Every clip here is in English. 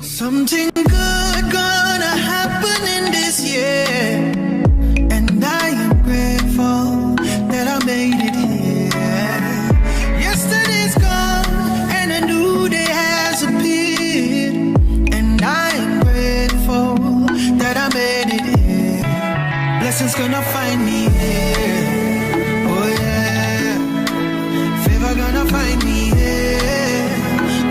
Something good gonna happen. happening this year, and I am grateful that I made it here. Yesterday's gone and a new day has appeared, and I am grateful that I made it here. Blessings gonna find me here. Oh yeah, favor gonna find me here.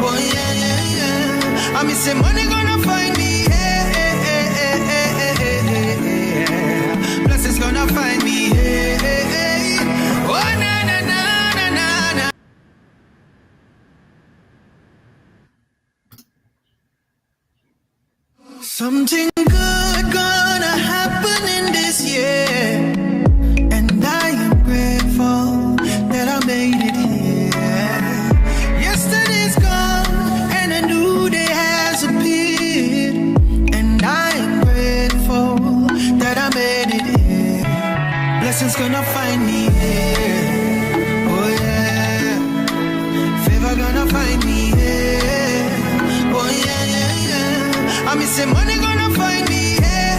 Oh yeah, yeah, yeah. I mean, say money gonna find me here. Blessings gonna find me here. Oh na na na na na na. Something good gonna happen in this year, and I am grateful that I made it here. Yesterday's gone and a new day has appeared, and I am grateful that I made it here. Blessings gonna find me here. Oh yeah, favor gonna find me here. Oh yeah, yeah, yeah. I mean, say money gonna find me here.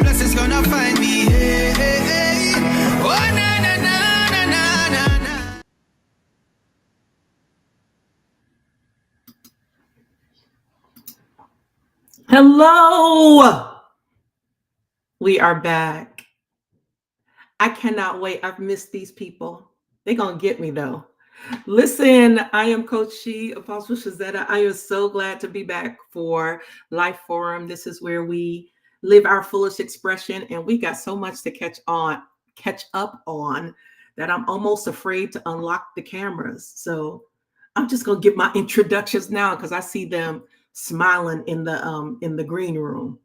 Blessings gonna find me here. Oh na na na na na na na. Hello, we are back. I cannot wait. I've missed these people. They're gonna get me though. Listen, I am Coach She, Apostle Shazetta. I am so glad to be back for LYFE Forum. This is where we live our fullest expression, and we got so much to catch up on that I'm almost afraid to unlock the cameras. So I'm just gonna give my introductions now because I see them smiling in the green room.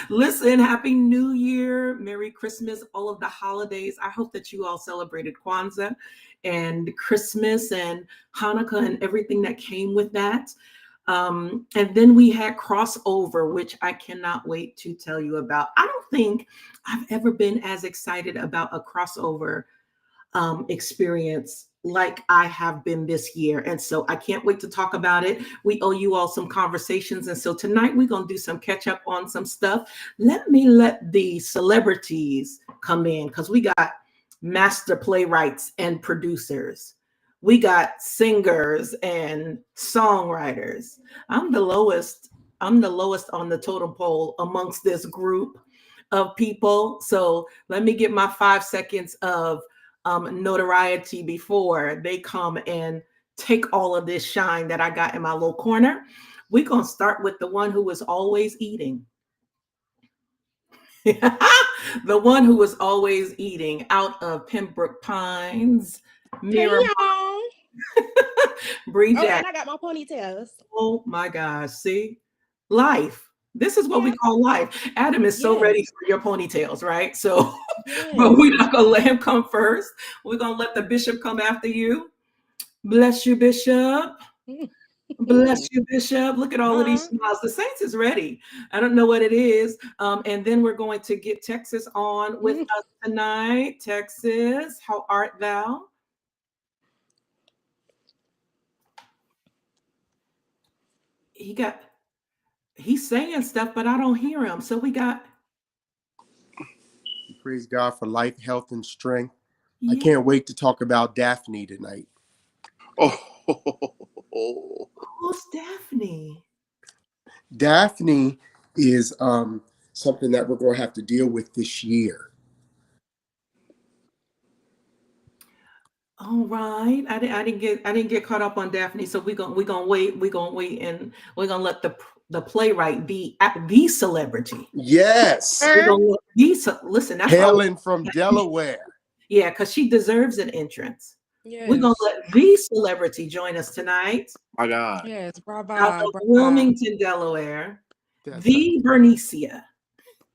Listen, Happy New Year, Merry Christmas, all of the holidays. I hope that you all celebrated Kwanzaa and Christmas and Hanukkah and everything that came with that. And then we had crossover, which I cannot wait to tell you about. I don't think I've ever been as excited about a crossover experience like I have been this year. And so I can't wait to talk about it. We owe you all some conversations. And so tonight we're going to do some catch up on some stuff. Let the celebrities come in because we got master playwrights and producers. We got singers and songwriters. I'm the lowest on the totem pole amongst this group of people. So let me get my 5 seconds of notoriety before they come and take all of this shine that I got in my little corner. We're going to start with the one who was always eating. The one who was always eating out of Pembroke Pines. Hey, y'all. Bree Jack. And I got my ponytails. Oh my gosh. See? Life. This is what we call life. Adam is so ready for your ponytails, right? So, but we're not going to let him come first. We're going to let the bishop come after you. Bless you, Bishop. Bless you, Bishop. Look at all of these smiles. The Saints is ready. I don't know what it is. And then we're going to get Texas on with us tonight. Texas, how art thou? He's saying stuff, but I don't hear him. So we got. Praise God for life, health, and strength. Yeah. I can't wait to talk about Daphne tonight. Who's Daphne? Daphne is something that we're going to have to deal with this year. All right, I didn't get caught up on Daphne, so we're gonna wait, and we're gonna let the playwright be the celebrity. Yes, listen. That's hailing from Delaware. Yeah, because she deserves an entrance. Yes. We're gonna let the celebrity join us tonight. My God. Yes, bravo. Out of Wilmington, Delaware. The Bernicia.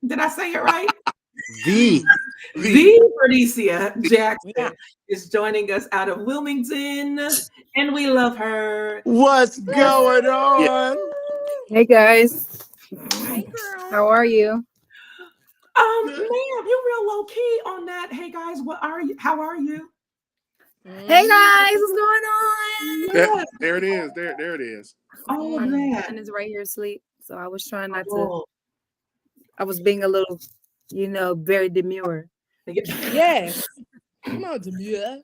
Did I say it right? The Bernicia Jackson is joining us out of Wilmington, and we love her. What's going on? Hey guys. Hey girl. How are you? Ma'am, you're real low key on that. Hey guys, what are you? How are you? Hey guys, what's going on? There it is. There it is. All of My that. son is right here asleep. So I was trying not to, Oh, I was being a little, very demure. Yes. Come on, Demure.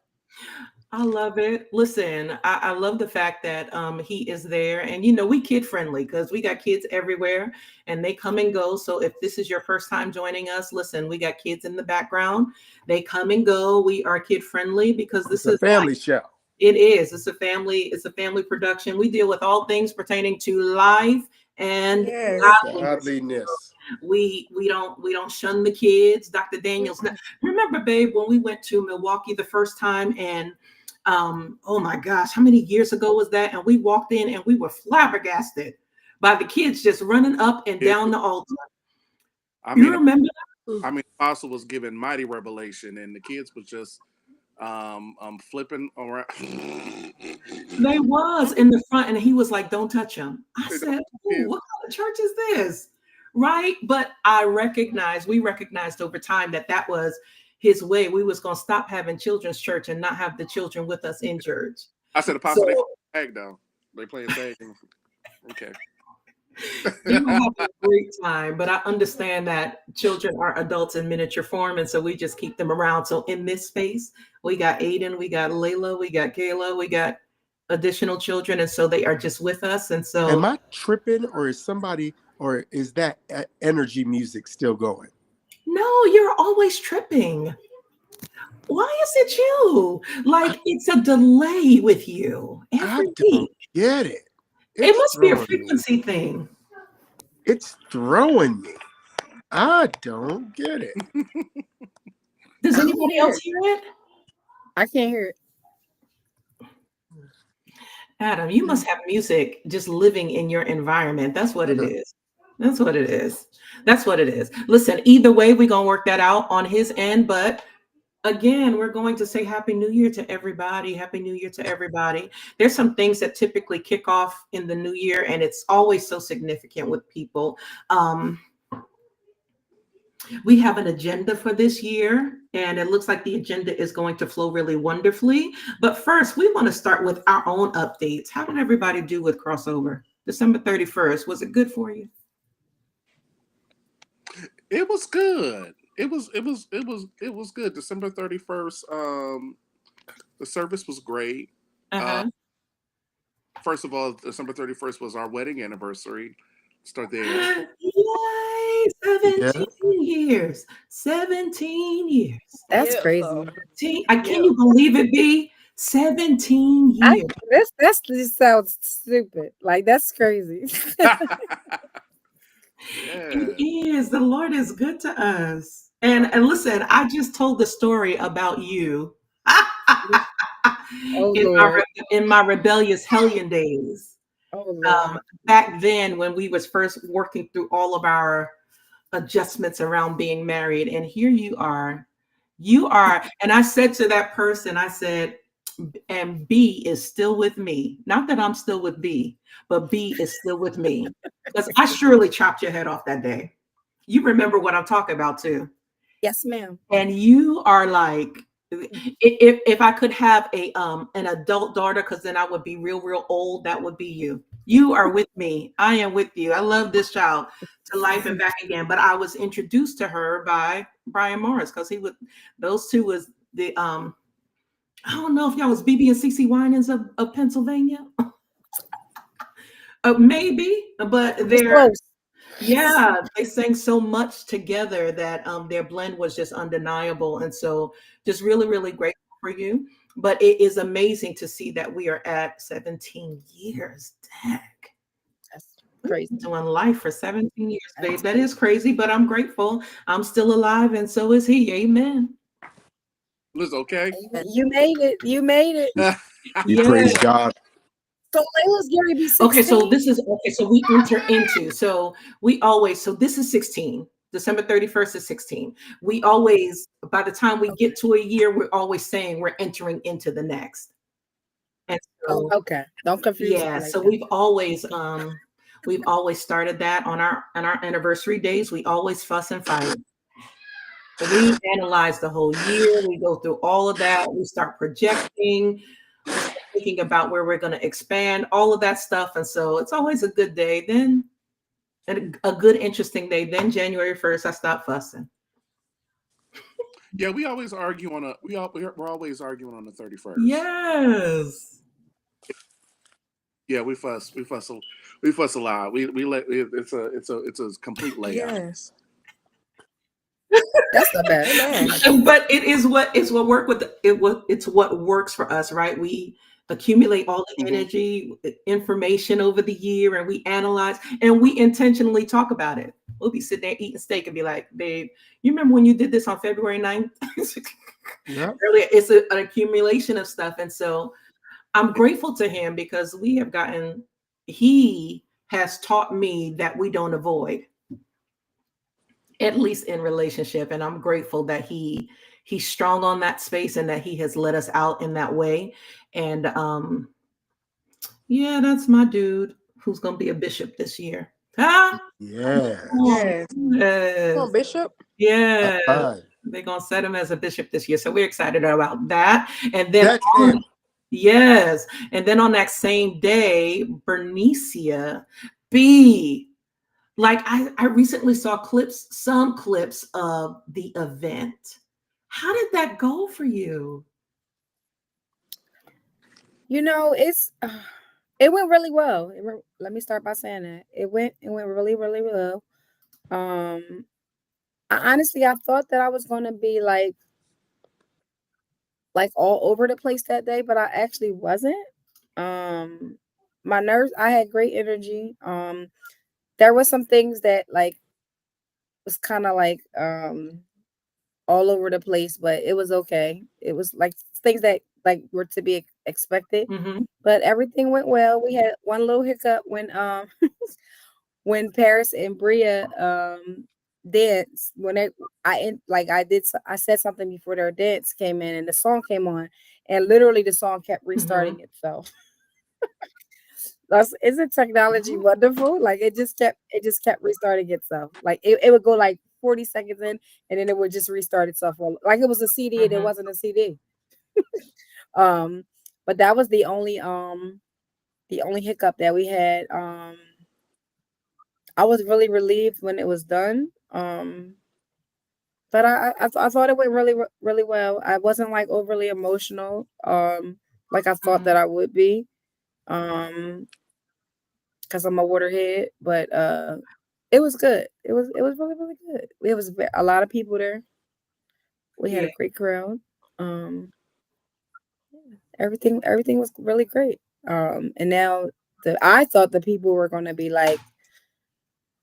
I love it. Listen, I love the fact that he is there, and we kid friendly because we got kids everywhere, and they come and go. So if this is your first time joining us, listen, we got kids in the background. They come and go. We are kid friendly because It's this a is family show. it is. It's a family. It's a family production. We deal with all things pertaining to life and Yes. godliness. Godliness. We don't shun the kids. Dr. Daniels. Remember, babe, when we went to Milwaukee the first time, and oh my gosh, how many years ago was that? And we walked in and we were flabbergasted by the kids just running up and down the altar. I You mean, remember? Apostle was given mighty revelation, and the kids was just flipping around. They was in the front, and he was like, "Don't touch him." I said, "Ooh, Kids. what kind of church is this?" Right? But we recognized over time that was his way. We was going to stop having children's church and not have the children with us in church. I said, Apostle, they tag though. They playing tag. Okay. They were having a great time, but I understand that children are adults in miniature form, and so we just keep them around. So in this space, we got Aiden, we got Layla, we got Kayla, we got additional children, and so they are just with us. And so, Am I tripping, or is that energy music still going? no, you're always tripping. Why is it you? Like it's a delay with you I every don't week. get it. It must be a throwing me. frequency thing. It's throwing me. I don't get it. Does I don't anybody hear else it. hear it? I can't hear it. Adam, you must have music just living in your environment. That's what it is. That's what it is. That's what it is. Listen, either way, we're going to work that out on his end. But again, we're going to say Happy New Year to everybody. Happy New Year to everybody. There's some things that typically kick off in the new year, and it's always so significant with people. We have an agenda for this year, and it looks like the agenda is going to flow really wonderfully. But first, we want to start with our own updates. How did everybody do with crossover? December 31st, was it good for you? It was good. It was good. December 31st. The service was great. Uh-huh. First of all, December 31st was our wedding anniversary. Start there. Yay! 17 years. 17 years. That's Beautiful. crazy. Can you believe it, B? 17 years. That's just sounds stupid. Like that's crazy. It is. The Lord is good to us. And listen, I just told the story about you Oh Lord. in my rebellious hellion days. Oh Lord. Back then when we was first working through all of our adjustments around being married, and here you are, and I said to that person, I said, and B is still with me. Not that I'm still with B, but B is still with me, because I surely chopped your head off that day. You remember what I'm talking about too. Yes, ma'am. And you are like, if I could have an adult daughter, because then I would be real old, that would be you. You are with me. I am with you. I love this child to life and back again. But I was introduced to her by Brian Morris, because those two was the I don't know if y'all was BB and CC Winans of Pennsylvania. Maybe, but they're Close. yeah, they sang so much together that their blend was just undeniable. And so just really grateful for you. But it is amazing to see that we are at 17 years. Dang. That's crazy. Doing life for 17 years, babe. That is crazy, but I'm grateful. I'm still alive, and so is he. Amen. Liz, okay? You made it. You made it. We Yeah. praise God. So Layla's gonna be 16. Okay, so this is okay. So we enter into, so this is 16. December 31st is 16. We always, by the time we get to a year, we're always saying we're entering into the next. And so, okay. Don't confuse me yeah, like so that. we've always started that on our anniversary days. We always fuss and fight. So we analyze the whole year. We go through all of that. We start projecting. thinking about where we're going to expand, all of that stuff. And so it's always a good day. Then a good, interesting day. Then January 1st, I stop fussing. Yeah, we always argue on we're always arguing on the 31st. Yes. Yeah, we fuss a lot. It's a complete layout. Yes. That's not bad. Amen. But it's what works for us, right? We accumulate all the Mhm. energy, information over the year, and we analyze and we intentionally talk about it. We'll be sitting there eating steak and be like, babe, you remember when you did this on February 9th? Yeah. Earlier, it's an accumulation of stuff. And so I'm grateful to him because he has taught me that we don't avoid, at least in relationship. And I'm grateful that he's strong on that space and that he has let us out in that way. And yeah, that's my dude who's gonna be a bishop this year. Huh? Yeah. Yes. Yes. Come on, Bishop. Yeah. Fine. They're gonna set him as a bishop this year. So we're excited about that. And then That's it. yes. And then on that same day, Bernicia B. Like I recently saw some clips of the event. How did that go for you? It went really well. Let me start by saying that it went really, really well. I thought that I was going to be like all over the place that day, but I actually wasn't. My nerves, I had great energy. There was some things that like was kind of like all over the place, but it was okay. It was like things that like were to be expected, Mm-hmm. but everything went well. We had one little hiccup when when Paris and Bria danced. I said something before their dance came in and the song came on, and literally the song kept restarting itself. Isn't technology wonderful? Like it just kept restarting itself. Like it would go like 40 seconds in and then it would just restart itself. Like it was a CD and it wasn't a CD. But that was the only hiccup that we had. I was really relieved when it was done. But I thought it went really really well. I wasn't like overly emotional. Like I thought that I would be. Because I'm a waterhead, but it was good. It was really really good. It was a lot of people there. We had Yeah. a great crowd. Everything was really great. And now I thought the people were going to be like,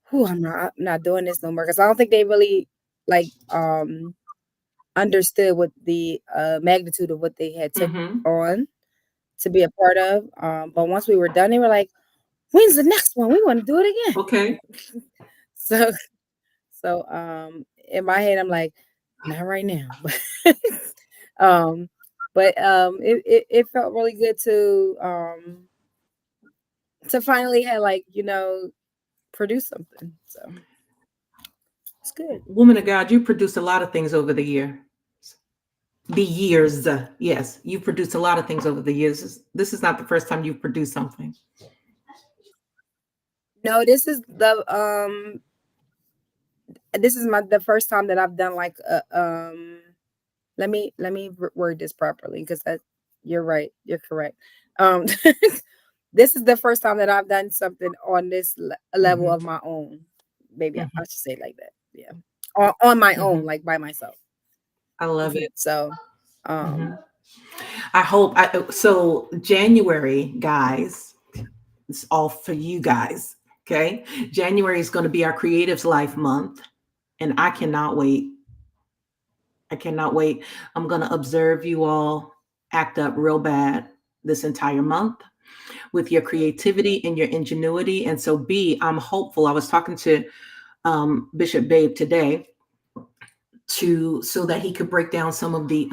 "Whew, I'm not doing this no more," because I don't think they really like understood what the magnitude of what they had took on to be a part of. But once we were done, they were like, "When's the next one? We want to do it again." Okay. So in my head, I'm like, not right now. But it felt really good to finally have produce something. So it's good. Woman of God, you produced a lot of things over the year. The years, yes, you produced a lot of things over the years. This is not the first time you've produced something. No, this is the first time that I've done like let me word this properly because you're right, you're correct. This is the first time that I've done something on this level of my own. Maybe I should say it like that. Yeah, on my own, like by myself. I love it. So, I hope so. January, guys, it's all for you guys. Okay, January is going to be our Creatives Life month, and I cannot wait. I cannot wait. I'm going to observe you all act up real bad this entire month with your creativity and your ingenuity. And so, B, I'm hopeful. I was talking to Bishop Babe today so that he could break down some of the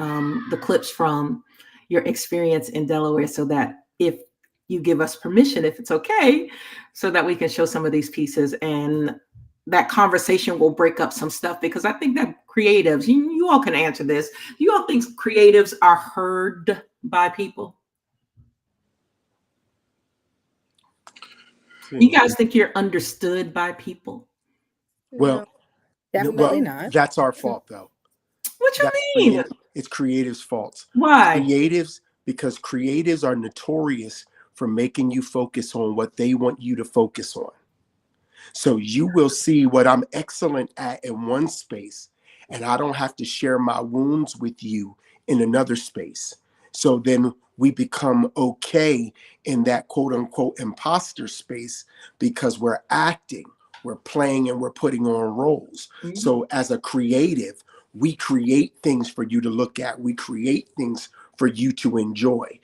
clips from your experience in Delaware, so that if you give us permission, if it's okay, so that we can show some of these pieces, and that conversation will break up some stuff, because I think that creatives, you all can answer this. You all think creatives are heard by people? You guys think you're understood by people? Well, No, definitely well, not. that's our fault though. What you That's mean? it's creatives' faults. Why? Creatives, because creatives are notorious for making you focus on what they want you to focus on. So you will see what I'm excellent at in one space, and I don't have to share my wounds with you in another space. So then we become okay in that quote unquote imposter space because we're acting, we're playing, and we're putting on roles. Mhm. So as a creative, we create things for you to look at, we create things for you to enjoy.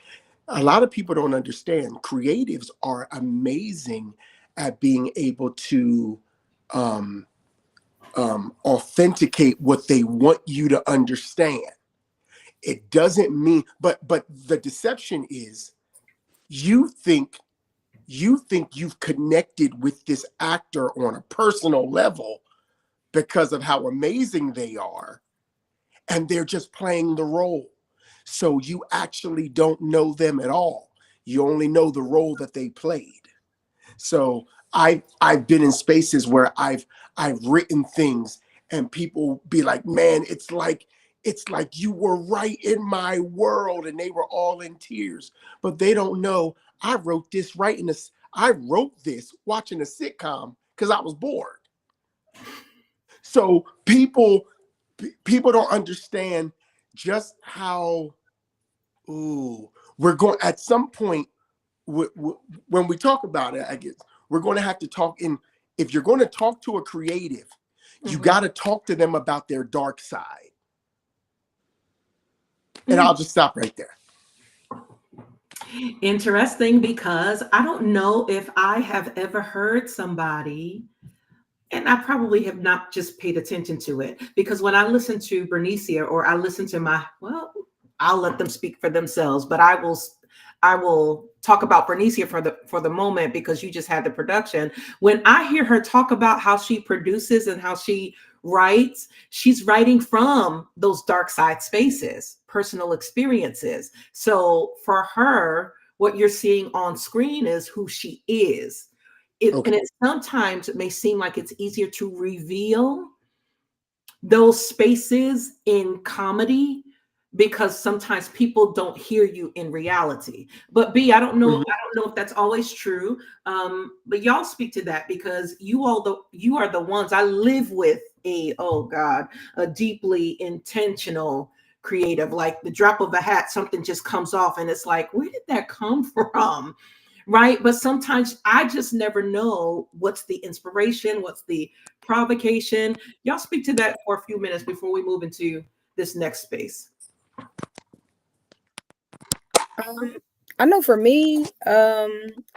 A lot of people don't understand creatives are amazing at being able to um, authenticate what they want you to understand. It doesn't mean, but the deception is you think you've connected with this actor on a personal level because of how amazing they are, and they're just playing the role. So you actually don't know them at all. You only know the role that they played. So I've been in spaces where I've written things and people be like, man, it's like you were right in my world, and they were all in tears. But they don't know I wrote this right in this. I wrote this watching a sitcom because I was bored. So people don't understand just how we're going at some point when we talk about it. I guess we're going to have to talk in. If you're going to talk to a creative, you got to talk to them about their dark side. And I'll just stop right there. Interesting, because I don't know if I have ever heard somebody, and I probably have not just paid attention to it, because when I listen to Bernicia, or I listen to well, I'll let them speak for themselves, but I will talk about Bernicia for the moment, because you just had the production. When I hear her talk about how she produces and how she writes, she's writing from those dark side spaces, personal experiences. So for her, what you're seeing on screen is who she is. And Okay. it sometimes it may seem like it's easier to reveal those spaces in comedy, because sometimes people don't hear you in reality. But B, Mhm. I don't know if that's always true. But y'all speak to that, because you are the ones. I live with a deeply intentional creative. Like the drop of a hat, something just comes off, and it's like, where did that come from? Right? But sometimes I just never know what's the inspiration, what's the provocation. Y'all speak to that for a few minutes before we move into this next space. I know for me, a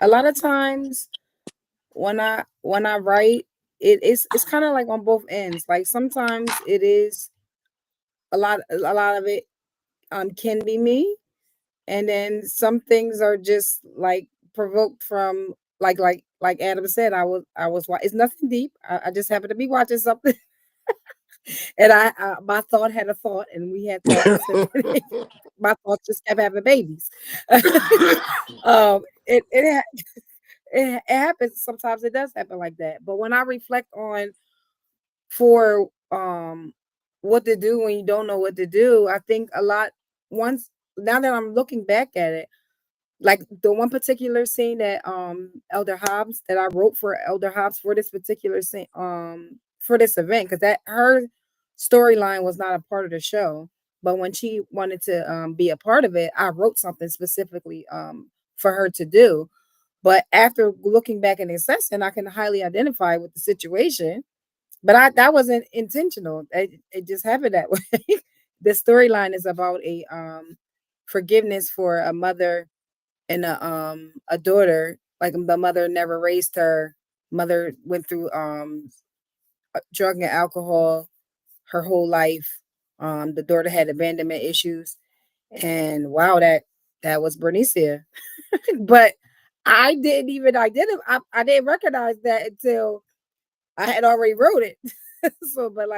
lot of times when I write, it's kind of like on both ends. Like sometimes it is a lot of it can be me, and then some things are just like provoked from like Adam said. It's nothing deep. I just happened to be watching something, and my thought had a thought, and we had thoughts, and my thoughts just kept having babies. It happens sometimes. It does happen like that. But when I reflect on for what to do when you don't know what to do, I think a lot once now that I'm looking back at it, like the one particular scene that Elder Hobbs that I wrote for Elder Hobbs for this particular scene for this event, because that her storyline was not a part of the show, but when she wanted to be a part of it, I wrote something specifically for her to do. But after looking back and assessing, I can highly identify with the situation. But that wasn't intentional. It just happened that way. The storyline is about a forgiveness for a mother and a daughter. Like the mother never raised her. Mother went through drug and alcohol her whole life. The daughter had abandonment issues, and wow, that was Bernicia. But I didn't even I didn't recognize that until I had already wrote it. So, but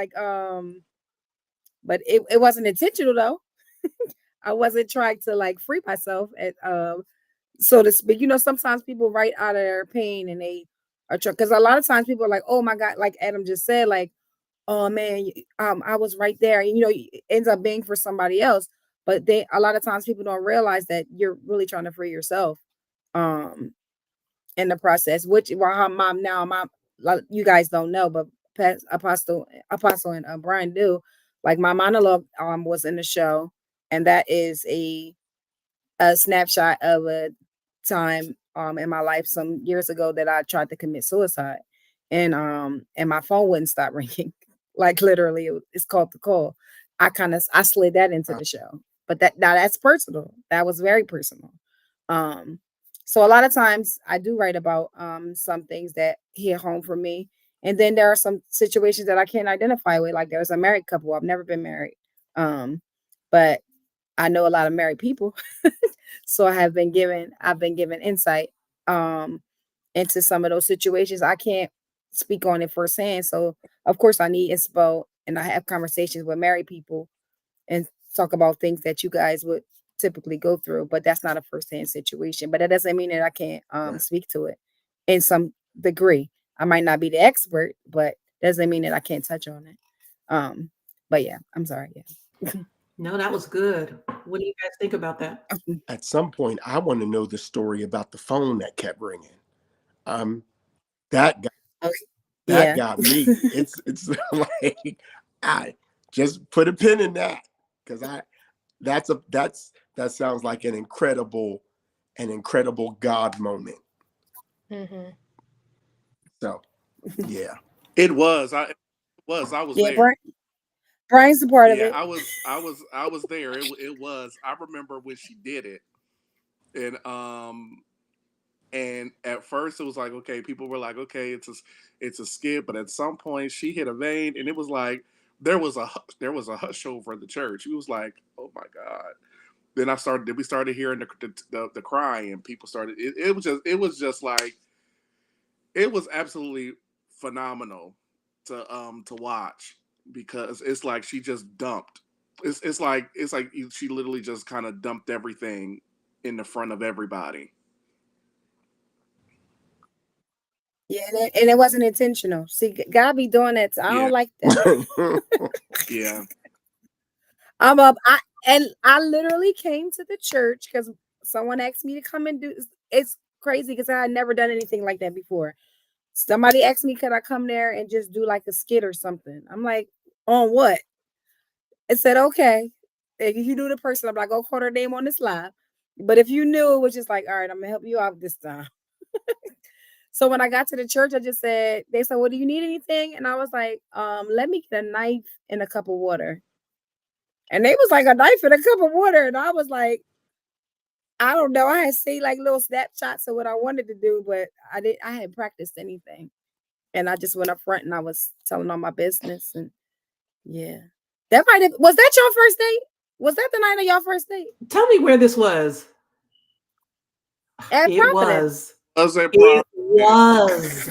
it wasn't intentional though. I wasn't trying to like free myself and so to speak. Sometimes people write out of their pain and they are because a lot of times people are like, oh my God, like Adam just said, like, oh man, I was right there. And, it ends up being for somebody else. But a lot of times people don't realize that you're really trying to free yourself um in the process, which while mom, like, you guys don't know, but Apostle and Brian do. Like my monologue was in the show, and that is a snapshot of a time in my life some years ago that I tried to commit suicide, and my phone wouldn't stop ringing. Like literally, it's called the call. I slid that into the show, but that's personal. That was very personal. Um, so a lot of times I do write about some things that hit home for me, and then there are some situations that I can't identify with. Like there's a married couple. I've never been married, but I know a lot of married people. So I've been given insight into some of those situations. I can't speak on it firsthand. So of course I need inspo, and I have conversations with married people and talk about things that you guys would typically go through, but that's not a firsthand situation. But that doesn't mean that I can't speak to it in some degree. I might not be the expert, but doesn't mean that I can't touch on it. But yeah, I'm sorry. Yeah. No, that was good. What do you guys think about that? At some point, I want to know the story about the phone that kept ringing. That got Okay. that Yeah. got me. It's like I just put a pin in that because that sounds like an incredible God moment. Mm-hmm. So yeah. It was. I was Yeah, there. Brian's a part of Yeah, it. I was there. It was. I remember when she did it, and at first it was like, okay, people were like, okay, it's a skit, but at some point she hit a vein, and it was like there was a hush over the church. It was like, oh my God. Then we started hearing the crying, and people started. It was just like it was absolutely phenomenal to watch because it's like she just dumped. It's like she literally just kind of dumped everything in the front of everybody. Yeah, and it wasn't intentional. See, God be doing that. I Yeah, don't like that. yeah, I'm up. I literally came to the church because someone asked me to come and do. It's crazy because I had never done anything like that before. Somebody asked me, could I come there and just do like a skit or something? I'm like, on what? It said, okay. If you knew the person, I'm like, go call her name on this live. But if you knew, it was just like, all right, I'm gonna help you out this time. So when I got to the church, they said, well, do you need anything? And I was like, let me get a knife and a cup of water. And they was like, a knife and a cup of water. And I was like, I don't know. I had seen like little snapshots of what I wanted to do, but I hadn't practiced anything. And I just went up front and I was telling all my business. And yeah. Was that your first date? Was that the night of your first date? Tell me where this was. At It Providence. was. was It was.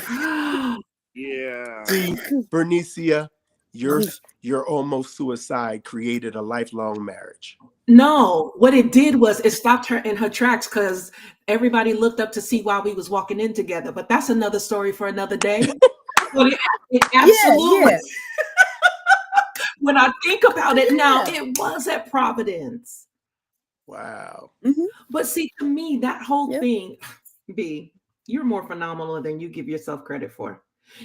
yeah. See, Bernicia, your almost suicide created a lifelong marriage. No, what it did was it stopped her in her tracks because everybody looked up to see why we was walking in together. But that's another story for another day. But it absolutely, Yeah. when I think about it now, Yeah. it was at Providence. Wow. Mm-hmm. But see, to me, that whole Yep. thing, B, you're more phenomenal than you give yourself credit for.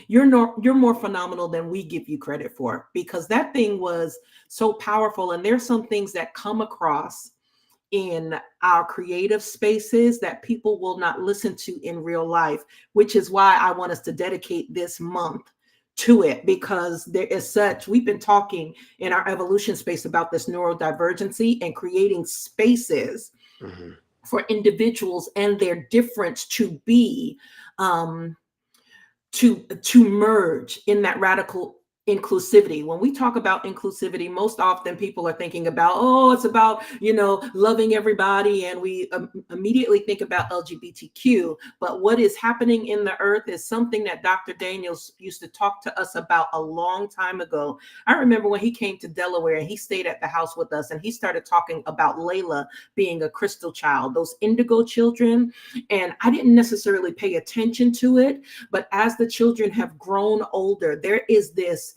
You're more phenomenal than we give you credit for because that thing was so powerful. And there's some things that come across in our creative spaces that people will not listen to in real life, which is why I want us to dedicate this month to it because there is we've been talking in our evolution space about this neurodivergency and creating spaces Mhm. for individuals and their difference to be to merge in that radical inclusivity. When we talk about inclusivity, most often people are thinking about, oh, it's about, loving everybody. And we immediately think about LGBTQ. But what is happening in the earth is something that Dr. Daniels used to talk to us about a long time ago. I remember when he came to Delaware and he stayed at the house with us, and he started talking about Layla being a crystal child, those indigo children. And I didn't necessarily pay attention to it, but as the children have grown older, there is this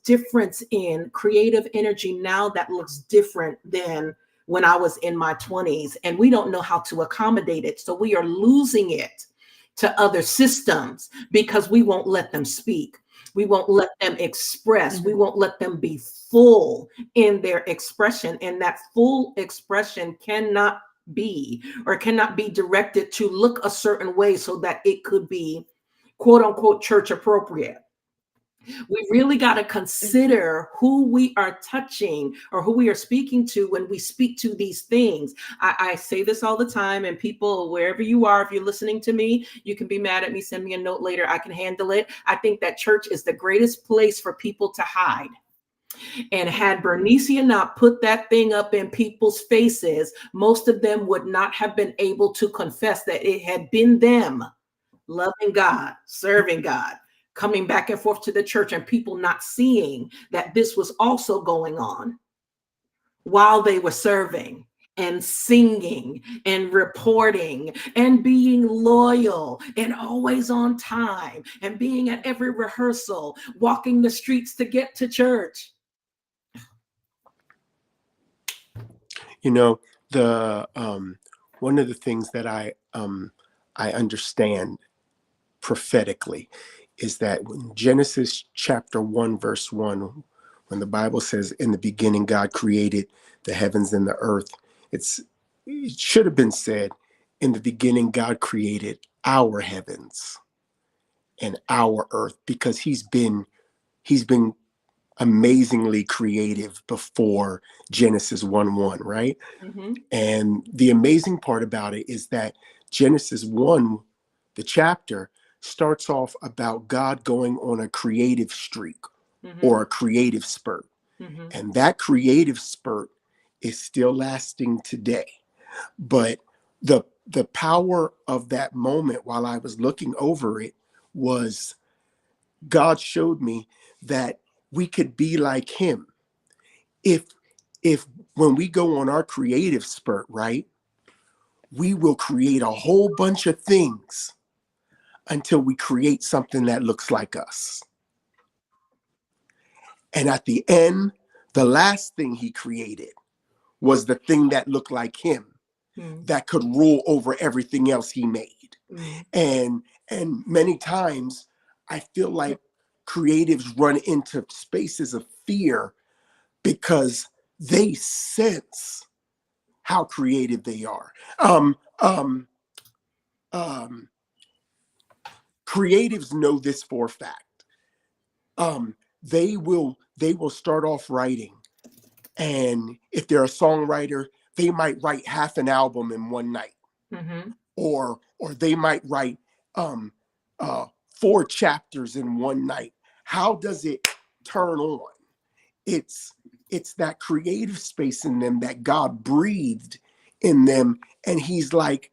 difference in creative energy now that looks different than when I was in my 20s, and we don't know how to accommodate it. So we are losing it to other systems because we won't let them speak. We won't let them express. We won't let them be full in their expression. And that full expression cannot be directed to look a certain way so that it could be quote unquote church appropriate. We really got to consider who we are touching or who we are speaking to when we speak to these things. I say this all the time, and people, wherever you are, if you're listening to me, you can be mad at me, send me a note later. I can handle it. I think that church is the greatest place for people to hide. And had Bernicia not put that thing up in people's faces, most of them would not have been able to confess that it had been them loving God, serving God, coming back and forth to the church, and people not seeing that this was also going on while they were serving and singing and reporting and being loyal and always on time and being at every rehearsal, walking the streets to get to church. The one of the things that I understand prophetically is that when Genesis chapter 1 verse 1, when the Bible says in the beginning God created the heavens and the earth, it should have been said in the beginning God created our heavens and our earth, because he's been amazingly creative before Genesis 1:1, right? Mm-hmm. And the amazing part about it is that Genesis 1, the chapter, starts off about God going on a creative streak or a creative spurt. And that creative spurt is still lasting today. But the power of that moment while I was looking over it was God showed me that we could be like him. If when we go on our creative spurt, right, we will create a whole bunch of things until we create something that looks like us. And at the end, the last thing he created was the thing that looked like him, that could rule over everything else he made. And many times I feel like creatives run into spaces of fear because they sense how creative they are. Creatives know this for a fact. They will start off writing, and if they're a songwriter, they might write half an album in one night, or they might write 4 chapters in one night. How does it turn on? It's that creative space in them that God breathed in them, and he's like,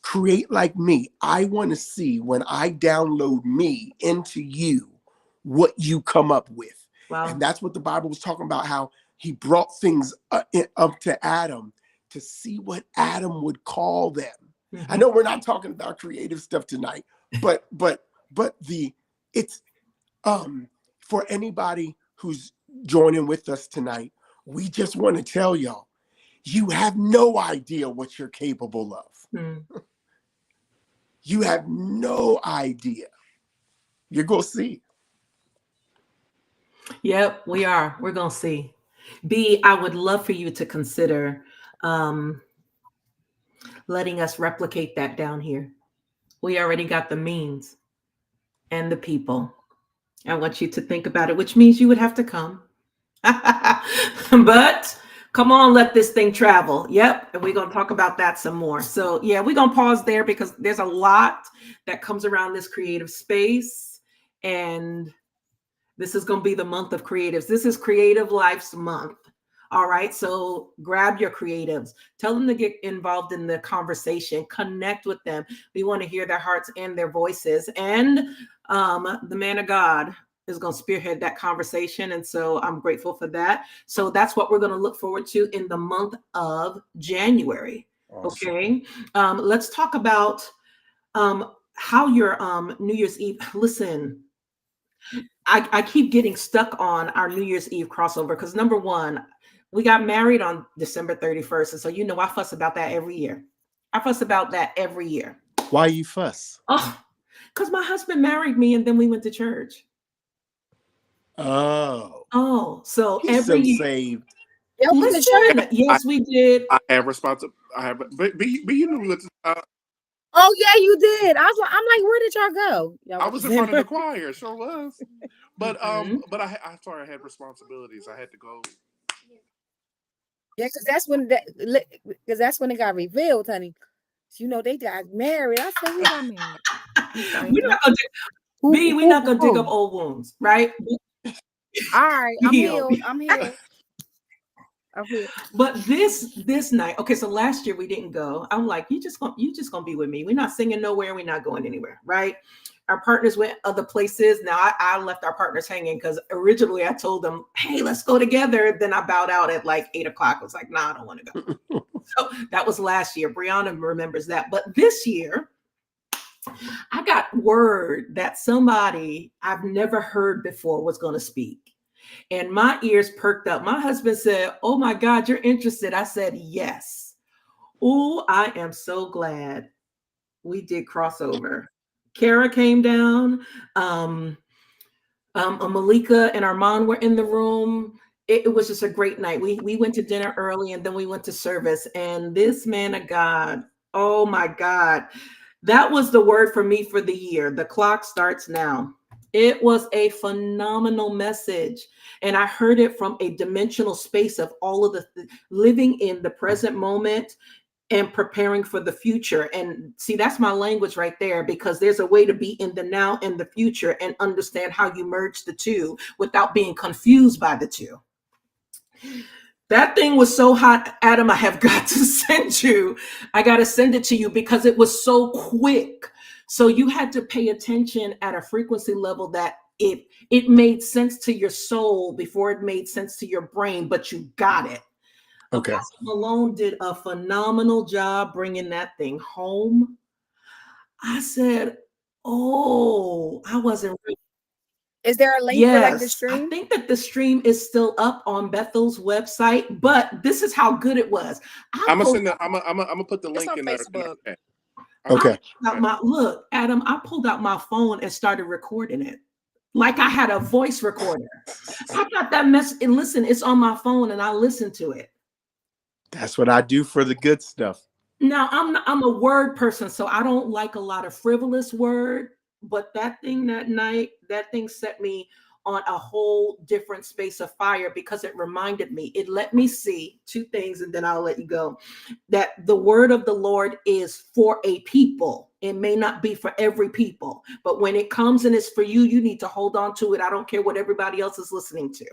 create like me. I want to see when I download me into you, what you come up with. Wow. And that's what the Bible was talking about, how he brought things up to Adam to see what Adam would call them. I know we're not talking about creative stuff tonight, but it's for anybody who's joining with us tonight, we just want to tell y'all, you have no idea what you're capable of. You have no idea. You're going to see. Yep, we are. We're going to see. B, I would love for you to consider letting us replicate that down here. We already got the means and the people. I want you to think about it, which means you would have to come. But come on, let this thing travel. Yep. And we're going to talk about that some more. So yeah, we're going to pause there because there's a lot that comes around this creative space. And This is going to be the month of creatives. This is Creative Life's month. All right. So grab your creatives, tell them to get involved in the conversation, connect with them. We want to hear their hearts and their voices. And the man of God is going to spearhead that conversation. And so I'm grateful for that. So that's what we're going to look forward to in the month of January. Awesome. Okay. Let's talk about how your New Year's Eve. Listen, I keep getting stuck on our New Year's Eve crossover because number one, we got married on December 31st. And so, I fuss about that every year. Why you fuss? Oh, because my husband married me and then we went to church. Oh, So he's every so year. saved. Listen, yes, we did. I have responsibility. But you knew what. Oh yeah, you did. I'm like, where did y'all go? Y'all I went was to in front of the dinner? choir, sure was. But Mhm. but I sorry, I had responsibilities. I had to go. Yeah, because that's when it got revealed, honey. They got married. I said, who got married? Okay. We're not gonna we're not gonna dig up old wounds, right? All right, I'm Healed. healed. I'm healed. But this night, okay, so last year we didn't go. I'm like, you just gonna be with me. We're not singing nowhere, we're not going anywhere, right? Our partners went other places. Now I left our partners hanging because originally I told them, hey, let's go together. Then I bowed out at like 8:00. I was like, nah, I don't want to go. So that was last year. Brianna remembers that. But this year, I got word that somebody I've never heard before was going to speak. And my ears perked up. My husband said, oh my God, you're interested. I said, yes. Oh, I am so glad we did crossover. Kara came down. Malika and Armand were in the room. It was just a great night. We went to dinner early and then we went to service. And this man of God, oh my God, that was the word for me for the year. The clock starts now. It was a phenomenal message. And I heard it from a dimensional space of all of the living in the present moment and preparing for the future. And see, that's my language right there, because there's a way to be in the now and the future and understand how you merge the two without being confused by the two. That thing was so hot, Adam, I have got to send you. I got to send it to you because it was so quick. So you had to pay attention at a frequency level that it made sense to your soul before it made sense to your brain, but you got it. Okay. Apostle Malone did a phenomenal job bringing that thing home. I said, oh, I wasn't ready. Is there a link for like the Yes, I stream? think that the stream is still up on Bethel's website, but this is how good it was. I'm gonna put the link on in there. Facebook. Okay. Adam, I pulled out my phone and started recording it like I had a voice recorder. I got that mess. And listen, it's on my phone and I listened to it. That's what I do for the good stuff. Now, I'm a word person, so I don't like a lot of frivolous word, but that thing set me on a whole different space of fire because it reminded me, it let me see two things, and then I'll let you go, that the word of the Lord is for a people. It may not be for every people, but when it comes and it's for you, you need to hold on to it. I don't care what everybody else is listening to.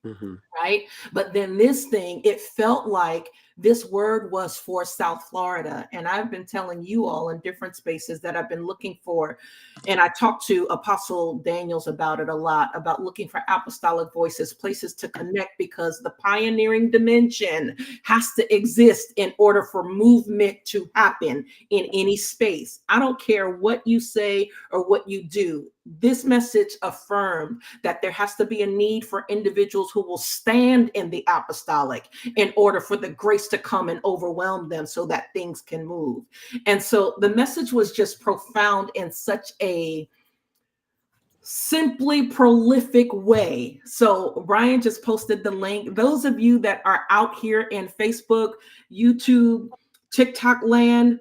Mm-hmm. Right. But then this thing, it felt like this word was for South Florida. And I've been telling you all in different spaces that I've been looking for. And I talked to Apostle Daniels about it a lot, about looking for apostolic voices, places to connect, because the pioneering dimension has to exist in order for movement to happen in any space. I don't care what you say or what you do. This message affirmed that there has to be a need for individuals who will stand in the apostolic in order for the grace to come and overwhelm them so that things can move. And so the message was just profound in such a simply prolific way. So Brian just posted the link. Those of you that are out here in Facebook, YouTube, TikTok land,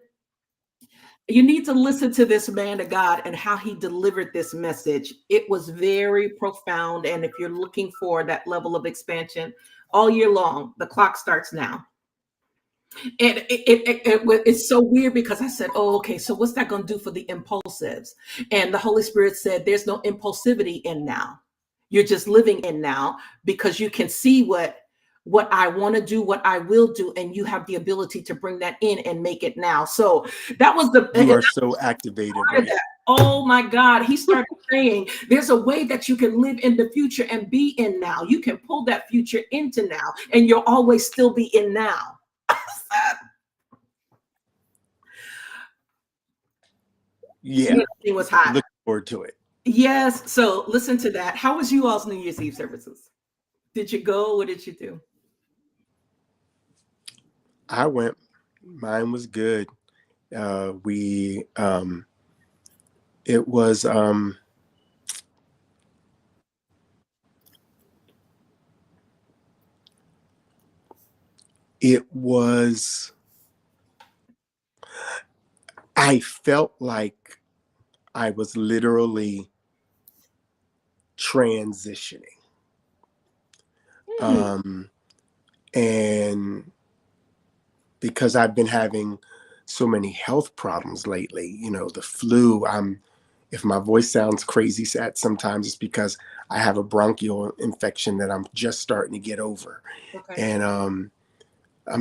you need to listen to this man of God and how he delivered this message. It was very profound. And if you're looking for that level of expansion all year long, the clock starts now. And it's so weird because I said, oh, okay, so what's that going to do for the impulsives? And the Holy Spirit said, there's no impulsivity in now. You're just living in now because you can see what I want to do, what I will do, and you have the ability to bring that in and make it now. So that was the You are so activated, right? oh my God. He started saying there's a way that you can live in the future and be in now. You can pull that future into now, and you'll always still be in now. Yeah. It was hot. Looking forward to it. Yes. So listen to that. How was you all's New Year's Eve services? Did you go? What did you do? I went. Mine was good. We it was I felt like I was literally transitioning. And because I've been having so many health problems lately, you know, the flu, if my voice sounds crazy sad sometimes, it's because I have a bronchial infection that I'm just starting to get over. Okay. And I'm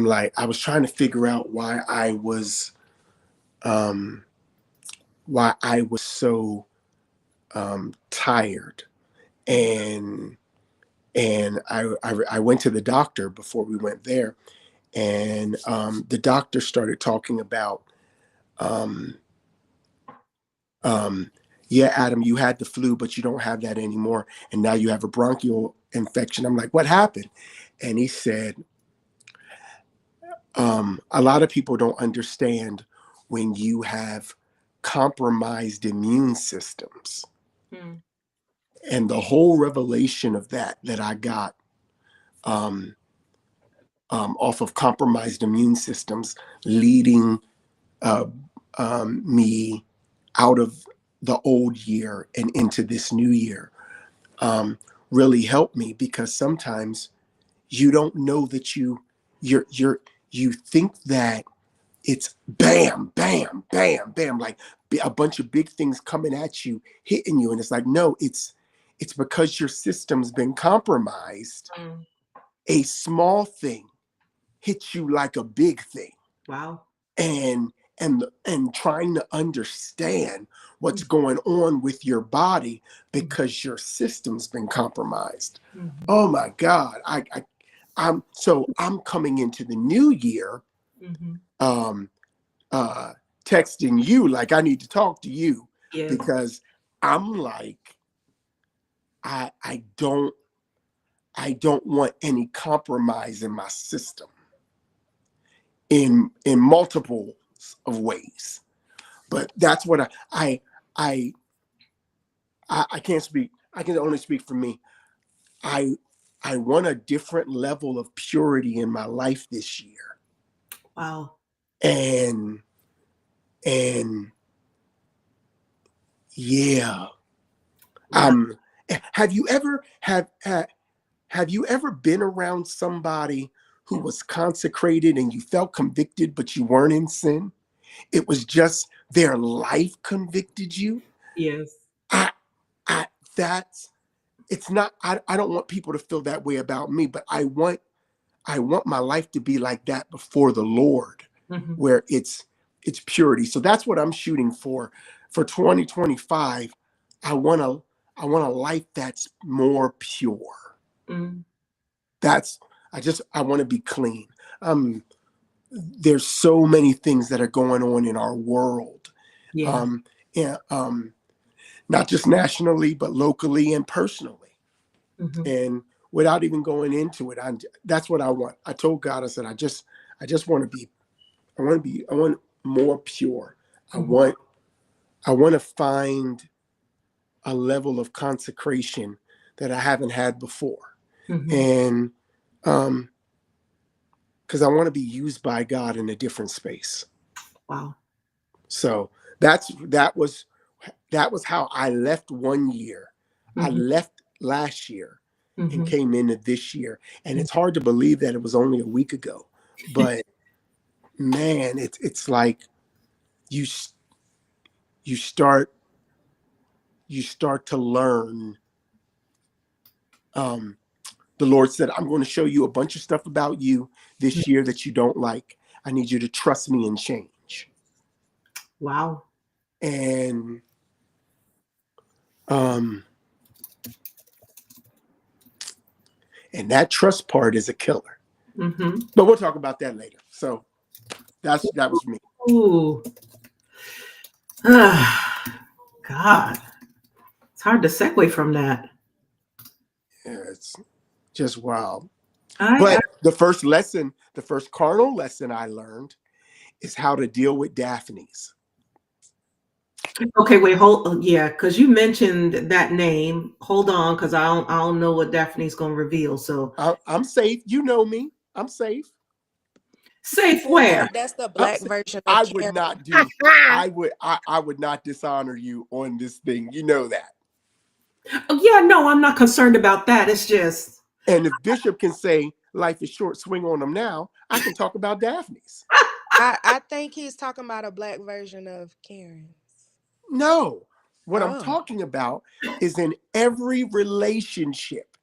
like, I was trying to figure out why I was so tired. And I went to the doctor before we went there, and the doctor started talking about, yeah, Adam, you had the flu, but you don't have that anymore, and now you have a bronchial infection. I'm like, what happened? And he said, a lot of people don't understand when you have compromised immune systems. And the whole revelation of that I got off of compromised immune systems leading me out of the old year and into this new year really helped me, because sometimes you don't know that you think that it's bam, bam, bam, bam, like a bunch of big things coming at you, hitting you. And it's like, no, it's because your system's been compromised. A small thing hits you like a big thing. Wow. And trying to understand what's going on with your body because your system's been compromised. Oh my God. I'm coming into the new year texting you like I need to talk to you. Yes. Because I'm like, I don't want any compromise in my system in multiple of ways. But that's what I can't speak. I can only speak for me. I want a different level of purity in my life this year. Wow. And yeah. Have you ever been around somebody who was consecrated and you felt convicted, but you weren't in sin? It was just their life convicted you. Yes. It's not, I don't want people to feel that way about me, but I want my life to be like that before the Lord, where it's purity. So that's what I'm shooting for 2025. I want a life that's more pure. I want to be clean. There's so many things that are going on in our world. Yeah. Not just nationally, but locally and personally. And without even going into it, that's what I want. I told God, I said, I just want more pure. I want to find a level of consecration that I haven't had before. And because I want to be used by God in a different space. Wow. So that was how I left one year. I left last year and came into this year. And it's hard to believe that it was only a week ago. But man, it's like you start to learn the Lord said, I'm going to show you a bunch of stuff about you this year that you don't like. I need you to trust me and change. Wow. And that trust part is a killer. Mm-hmm. But we'll talk about that later. So that was me. Ooh. God. It's hard to segue from that. Yeah, it's just wild. I But the first carnal lesson I learned is how to deal with Daphnes. okay, wait, yeah, because you mentioned that name. Hold on, because I don't know what Daphne's gonna reveal. So I'm safe. You know me. I'm safe. safe Feel where? like that's the black version of I would Karen. not do. I would not dishonor you on this thing. You know that. Oh, yeah, no, I'm not concerned about that. It's just And if Bishop can say life is short, swing on them now, I can talk about Daphne's. I think he's talking about a black version of Karen. No, what I'm Oh. talking about is in every relationship,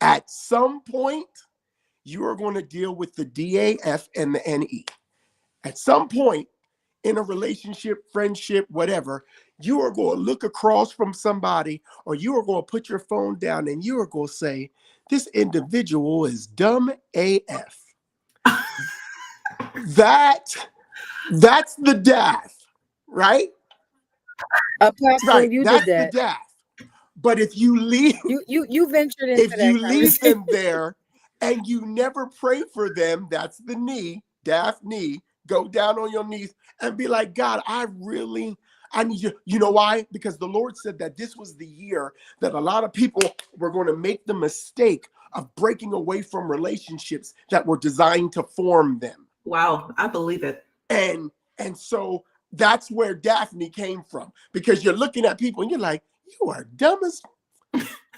at some point, you are going to deal with the DAF and the NE. At some point in a relationship, friendship, whatever, you are going to look across from somebody, or you are going to put your phone down and you are going to say, this individual is dumb AF. That's the DAF, right? Apostle, Right. you did That's the that. DAF. But if you leave, You ventured into if that you leave conversation. them there and you never pray for them, that's the knee, Daphne. Go down on your knees and be like, God, I need you. You know why? Because the Lord said that this was the year that a lot of people were going to make the mistake of breaking away from relationships that were designed to form them. wow, I believe it. And so that's where Daphne came from, because you're looking at people and you're like, you are dumb as.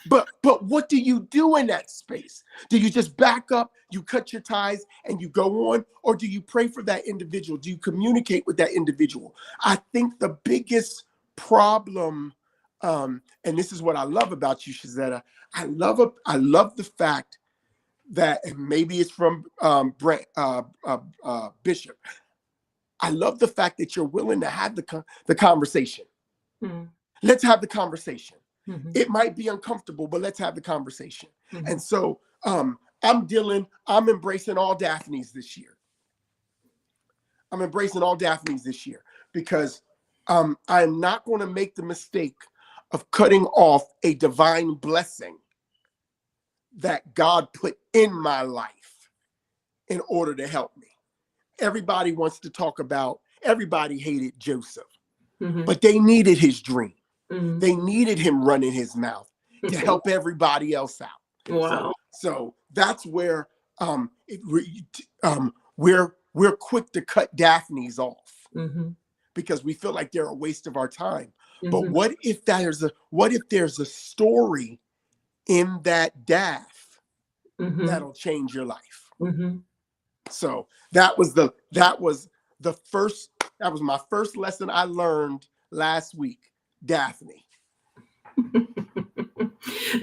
But what do you do in that space? Do you just back up, you cut your ties and you go on? Or do you pray for that individual? Do you communicate with that individual? I think the biggest problem, and this is what I love about you, Shazetta, I love the fact that, and maybe it's from Bishop, I love the fact that you're willing to have the conversation. Mm-hmm. Let's have the conversation. Mm-hmm. It might be uncomfortable, but let's have the conversation. Mm-hmm. And so I'm embracing all Daphnes this year. I'm embracing all Daphnes this year because I'm not going to make the mistake of cutting off a divine blessing that God put in my life in order to help me. Everybody wants to talk about, everybody hated Joseph, Mm-hmm. but they needed his dream. Mm-hmm. They needed him running his mouth to help everybody else out. Wow. So that's where we're quick to cut Daphnes off Mm-hmm. because we feel like they're a waste of our time. Mm-hmm. But what if there's a story in that DAF Mm-hmm. that'll change your life? Mm-hmm. So that was my first lesson I learned last week. Daphne.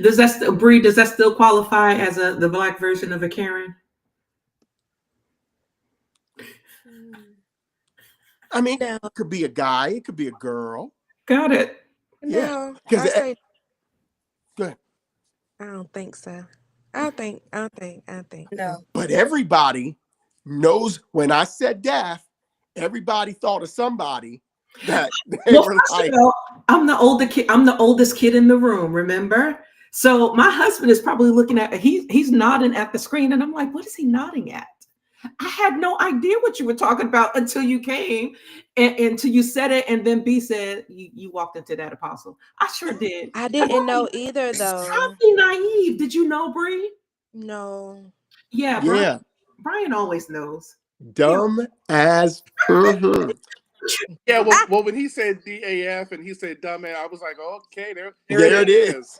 Does that still qualify as the black version of a Karen? I mean, No. it could be a guy, it could be a girl. Got it. Yeah. No, Because I say go ahead. I don't think so. I think. No. But everybody knows when I said Daff, everybody thought of somebody that they Well, were first like, of all, I'm the oldest kid in the room, remember? So my husband is probably looking at he's nodding at the screen, and I'm like, what is he nodding at? I had no idea what you were talking about until you came and until you said it, and then B said you walked into that, Apostle. I sure did. I didn't know either though. I'll be naive. Did you know, Bree? No. Yeah, yeah, Brian always knows. dumb as. Mhm. Yeah, well, when he said DAF and he said dumbass, I was like, okay, there There it is.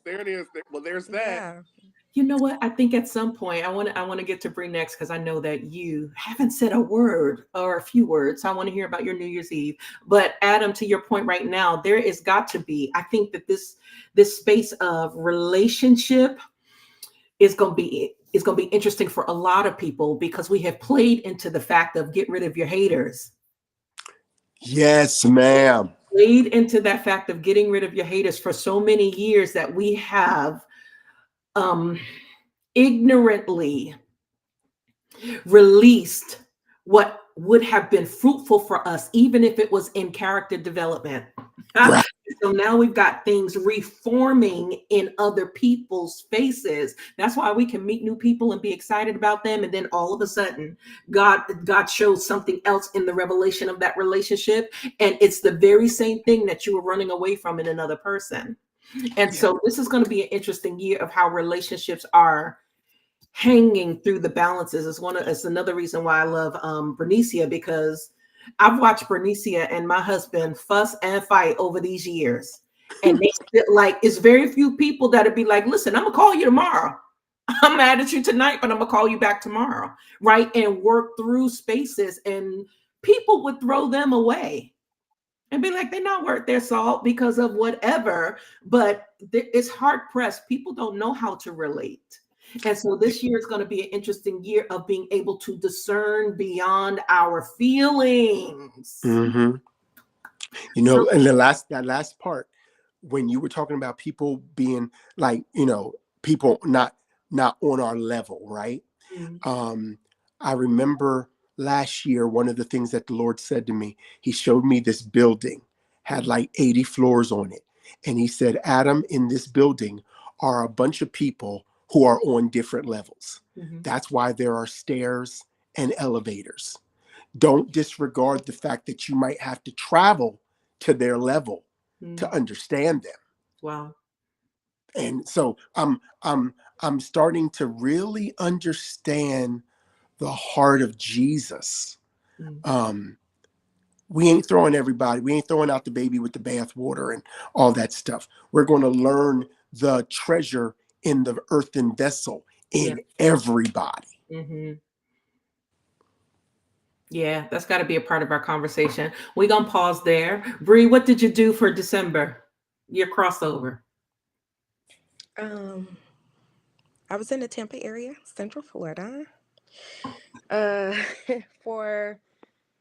There it is. Well, there's that. Yeah. You know what? I think at some point I want to get to Bree next because I know that you haven't said a word or a few words. So I want to hear about your New Year's Eve. But Adam, to your point right now, there is got to be. I think that this space of relationship is going to be interesting for a lot of people because we have played into the fact of get rid of your haters. Yes, ma'am. Played into that fact of getting rid of your haters for so many years that we have um ignorantly released what would have been fruitful for us, even if it was in character development. Right. So now we've got things reforming in other people's faces. That's why we can meet new people and be excited about them. And then all of a sudden, God shows something else in the revelation of that relationship. And it's the very same thing that you were running away from in another person. And Yeah. so this is going to be an interesting year of how relationships are hanging through the balances. It's another reason why I love Bernicia, because I've watched Bernicia and my husband fuss and fight over these years. And they feel like it's very few people that'd be like, listen, I'm gonna call you tomorrow. I'm mad at you tonight, but I'm gonna call you back tomorrow. Right. And work through spaces, and people would throw them away and be like, they're not worth their salt because of whatever. But it's hard pressed. People don't know how to relate. And so this year is going to be an interesting year of being able to discern beyond our feelings. Hmm. You So, know, and that last part, when you were talking about people being like, people not on our level, right? mm, Um, I remember last year, one of the things that the Lord said to me, he showed me this building, had like 80 floors on it. And he said, Adam, in this building are a bunch of people who are on different levels. mhm, That's why there are stairs and elevators. Don't disregard the fact that you might have to travel to their level mm. to understand them. Wow. And so I'm starting to really understand the heart of Jesus. Mm. Um, we ain't throwing everybody, we ain't throwing out the baby with the bathwater and all that stuff. We're going to learn the treasure in the earthen vessel Yeah. in everybody. Hmm. Yeah, that's got to be a part of our conversation. We're going to pause there. Bree, what did you do for December? Your crossover. Um, I was in the Tampa area, Central Florida. Uh, for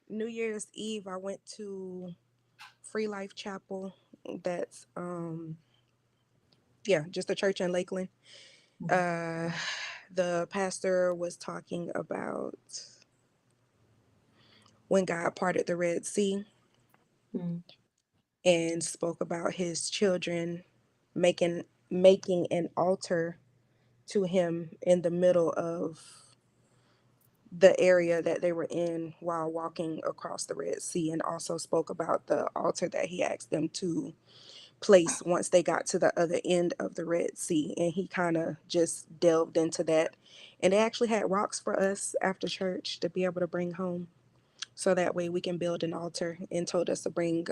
New Year's Eve, I went to Free Life Chapel. That's yeah, just a church in Lakeland. Uh, the pastor was talking about when God parted the Red Sea Mm, and spoke about his children making making an altar to him in the middle of the area that they were in while walking across the Red Sea, and also spoke about the altar that he asked them to place once they got to the other end of the Red Sea. And he kind of just delved into that. And they actually had rocks for us after church to be able to bring home. So that way we can build an altar, and told us to bring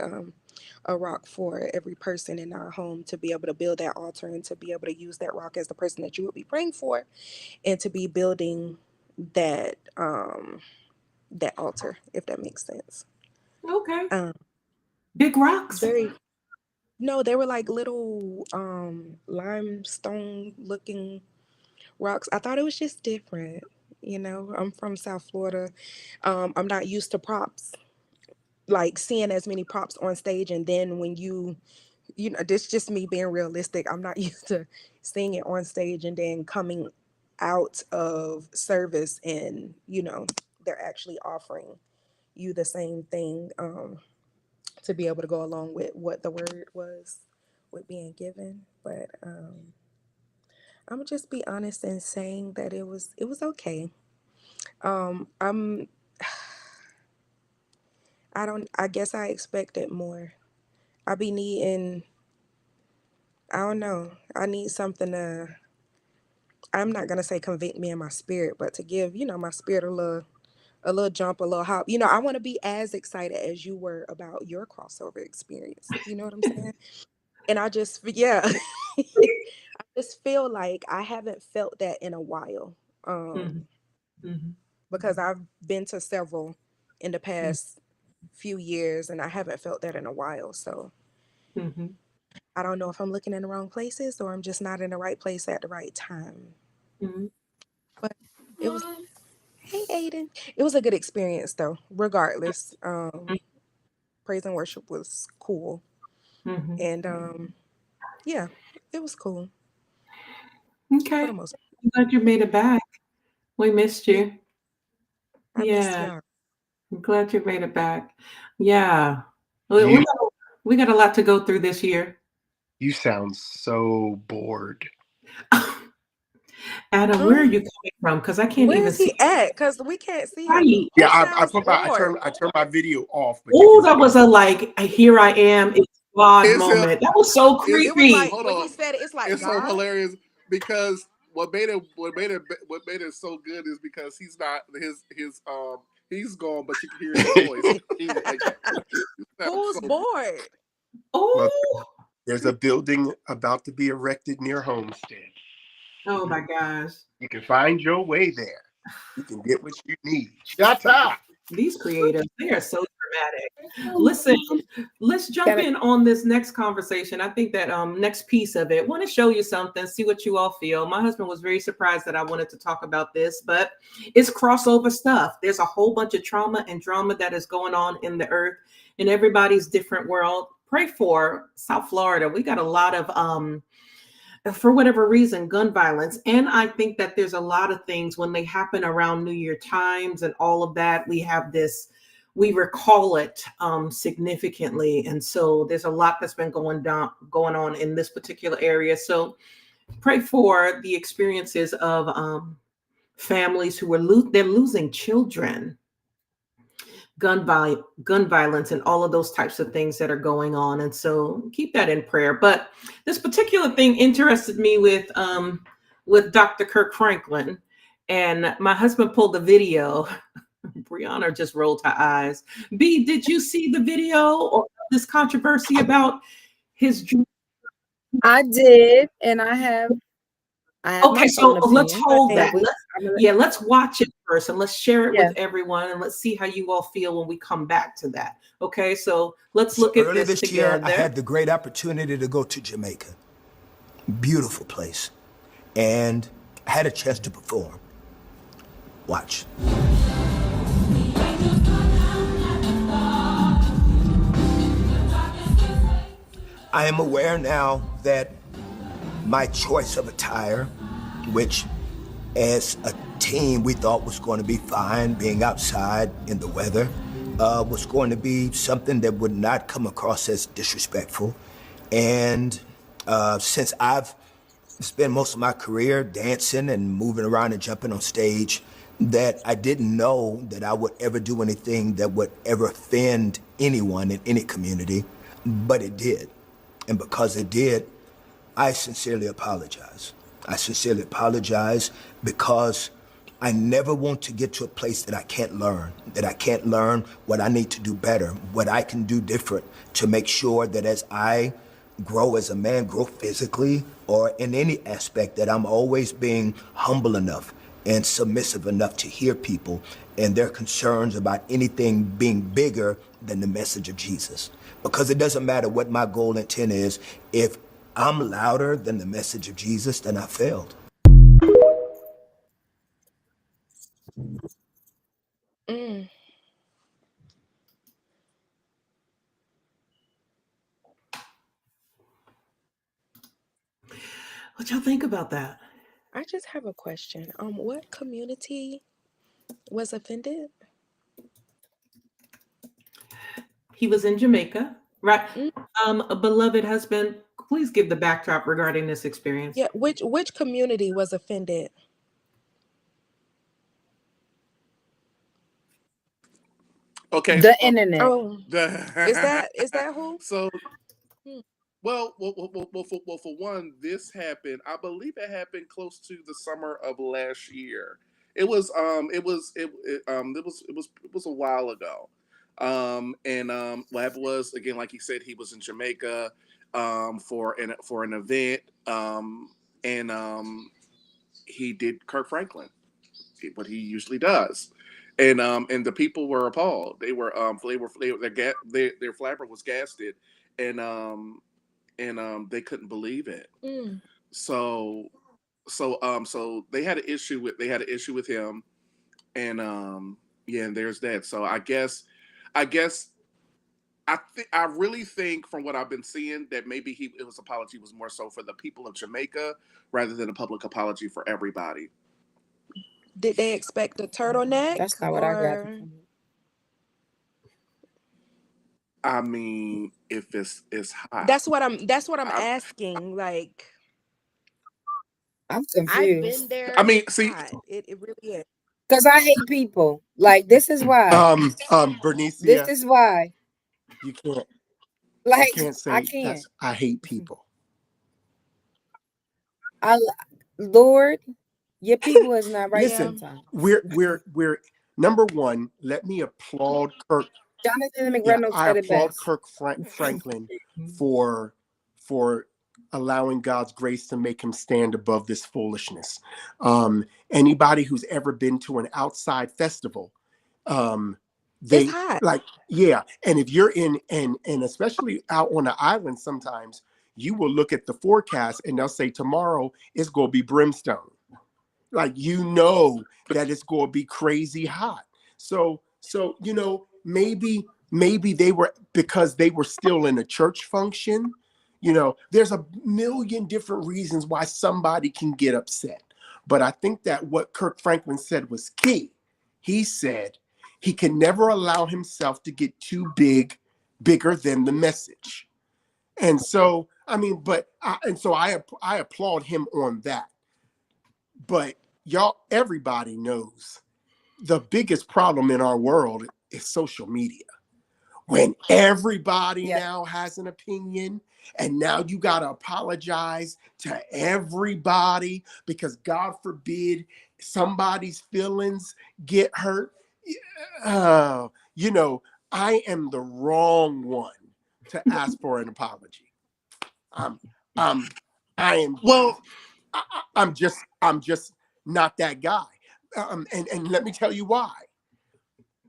a rock for every person in our home to be able to build that altar, and to be able to use that rock as the person that you would be praying for, and to be building that that altar, if that makes sense. okay. Um, Big rocks. very No, they were like little limestone looking rocks. I thought it was just different. I'm from South Florida. I'm not used to props, like seeing as many props on stage. And then when this just me being realistic. I'm not used to seeing it on stage and then coming out of service, and they're actually offering you the same thing, to be able to go along with what the word was with being given. But I'm gonna just be honest in saying that it was okay. I'm I guess I expected more. I be needing, I don't know. I need something to, I'm not gonna say convict me in my spirit, but to give, my spirit a little jump, a little hop. I want to be as excited as you were about your crossover experience. You know what I'm saying? And I just, yeah, I just feel like I haven't felt that in a while. Mhm, mhm, Because I've been to several in the mm, past few years and I haven't felt that in a while. So mhm, I don't know if I'm looking in the wrong places or I'm just not in the right place at the right time. mhm. But it was, hey Aiden. It was a good experience though, regardless. Praise and worship was cool. Mhm. And yeah, it was cool for Okay. the most part. I'm glad you made it back. We missed Yeah, you. I missed Yeah. y'all. I'm glad you made it back. Yeah. We we You got we got a lot to go through this year. you sound so bored. Adam, where are Um, you coming from? Because I can't where even is see. he at? Because we can't see him. Right. Yeah, Who sounds bored? I turned my video off, but you Oh, can that still. was a like, here I am, it's God It's him. moment. That was so It's It was like creepy. hold when he on. said it, it's like It's so God. hilarious because what made it so good is because he's not his he's gone, but you can hear his voice. He's like he sounds Who's so bored? Well, Oh, there's a building about to be erected near Homestead. You oh can my gosh. you can find your way there. You can get what you need. Shut up. These creatives, they are so dramatic. Listen, let's jump Gotta in on this next conversation. I think that next piece of it, want to show you something, see what you all feel. My husband was very surprised that I wanted to talk about this, but it's crossover stuff. There's a whole bunch of trauma and drama that is going on in the earth in everybody's different world. Pray for South Florida. We got a lot of for whatever reason, gun violence. And I think that there's a lot of things when they happen around New Year times and all of that, we have this, we recall it significantly. And so there's a lot that's been going on in this particular area. So pray for the experiences of families who are they're losing children, gun violence and all of those types of things that are going on, and so keep that in prayer. But this particular thing interested me with Dr. Kirk Franklin, and my husband pulled the video. Brianna just rolled her eyes. B, did you see the video or this controversy about his I did, and I have my Okay, so own let's opinion, hold but that. Same. Let's watch it first and let's share it yeah. with everyone and let's see how you all feel when we come back to that. Okay, so let's So look at early this this year, I together. had the great opportunity to go to Jamaica. Beautiful place. And I had a chance to perform. Watch. I am aware now that my choice of attire, which as a team we thought was going to be fine, being outside in the weather, was going to be something that would not come across as disrespectful. And since I've spent most of my career dancing and moving around and jumping on stage, that I didn't know that I would ever do anything that would ever offend anyone in any community, but it did. And because it did, I sincerely apologize. I sincerely apologize because I never want to get to a place that I can't learn what I need to do better, what I can do different to make sure that as I grow as a man, grow physically or in any aspect, that I'm always being humble enough and submissive enough to hear people and their concerns about anything being bigger than the message of Jesus. Because it doesn't matter what my goal and intent is, if I'm louder than the message of Jesus, then I failed. Mm. What y'all think about that? I just have a question. What community was offended? He was in Jamaica, right? Mm. A beloved husband, please give the backdrop regarding this experience. Yeah, which community was offended? okay. The internet. Oh, is that who? So Hmm. for one, this happened. I believe it happened close to the summer of last year. It was a while ago. And what happened was, again, like he said, he was in Jamaica for an event. and he did Kirk Franklin, what he usually does, and the people were appalled. They were their flapper was gasted, and they couldn't believe it. Mm. So they had an issue with him, and yeah, and there's that. So I guess I really think from what I've been seeing that maybe his apology was more so for the people of Jamaica rather than a public apology for everybody. Did they expect a turtleneck? That's not what I got from it. I mean, if it's hot. That's what I'm asking. Like, I'm I've confused. been there. I mean, It's see, hot. It really is. Because I hate people. Like, this is why. Bernicia, This is why. you can't Like, say I can't. I hate people. Lord, your people is not right Listen, sometimes. we're number one. Let me applaud Kirk. Jonathan Yeah, McReynolds I said it applaud best. Kirk Franklin for allowing God's grace to make him stand above this foolishness. Anybody who's ever been to an outside festival, they It's hot. like, yeah. And if you're in and especially out on the island, sometimes you will look at the forecast and they'll say tomorrow it's going to be brimstone. Like, you know that it's going to be crazy hot. So maybe they were, because they were still in a church function. There's a million different reasons why somebody can get upset. But I think that what Kirk Franklin said was key. He said he can never allow himself to get too bigger than the message. And so, I mean, I applaud him on that. But everybody knows the biggest problem in our world is social media. When everybody now has an opinion, and now you got to apologize to everybody because, God forbid, somebody's feelings get hurt. I am the wrong one to ask for an apology. I'm just not that guy. And let me tell you why.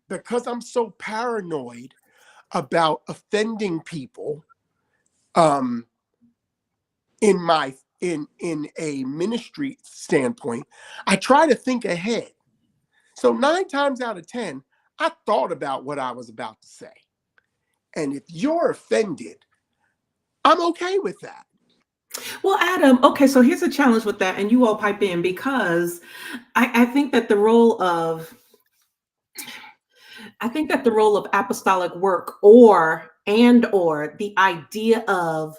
Because I'm so paranoid about offending people, in a ministry standpoint, I try to think ahead. So 9 times out of 10, I thought about what I was about to say. And if you're offended, I'm okay with that. Well, Adam, okay, so here's a challenge with that, and you all pipe in, because I think that the role of apostolic work or the idea of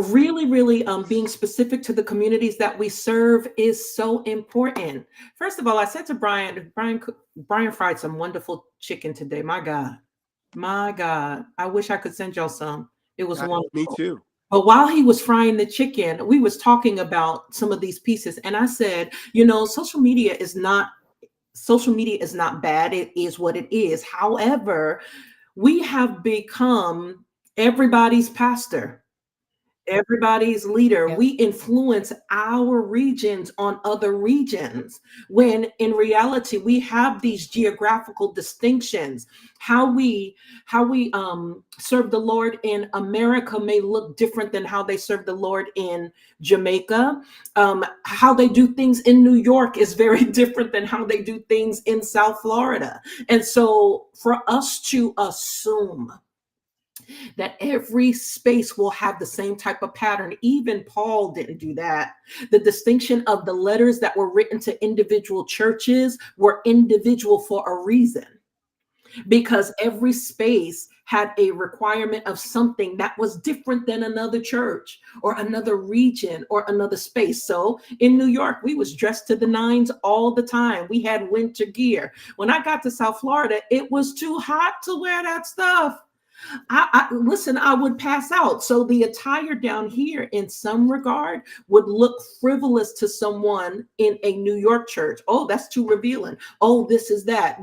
really being specific to the communities that we serve is so important. First of all, I said to Brian fried some wonderful chicken today. My God, I wish I could send y'all some. It was wonderful. Me too. But while he was frying the chicken, we was talking about some of these pieces, and I said, social media is not bad. It is what it is. However, we have become everybody's pastor, everybody's leader. We influence our regions on other regions, when in reality we have these geographical distinctions. How we serve the Lord in America may look different than how they serve the Lord in Jamaica. How they do things in New York is very different than how they do things in South Florida. And so for us to assume that every space will have the same type of pattern, even Paul didn't do that. The distinction of the letters that were written to individual churches were individual for a reason, because every space had a requirement of something that was different than another church or another region or another space. So in New York, we was dressed to the nines all the time. We had winter gear. When I got to South Florida, it was too hot to wear that stuff. Listen, I would pass out. So the attire down here in some regard would look frivolous to someone in a New York church. Oh, that's too revealing. Oh, this is that,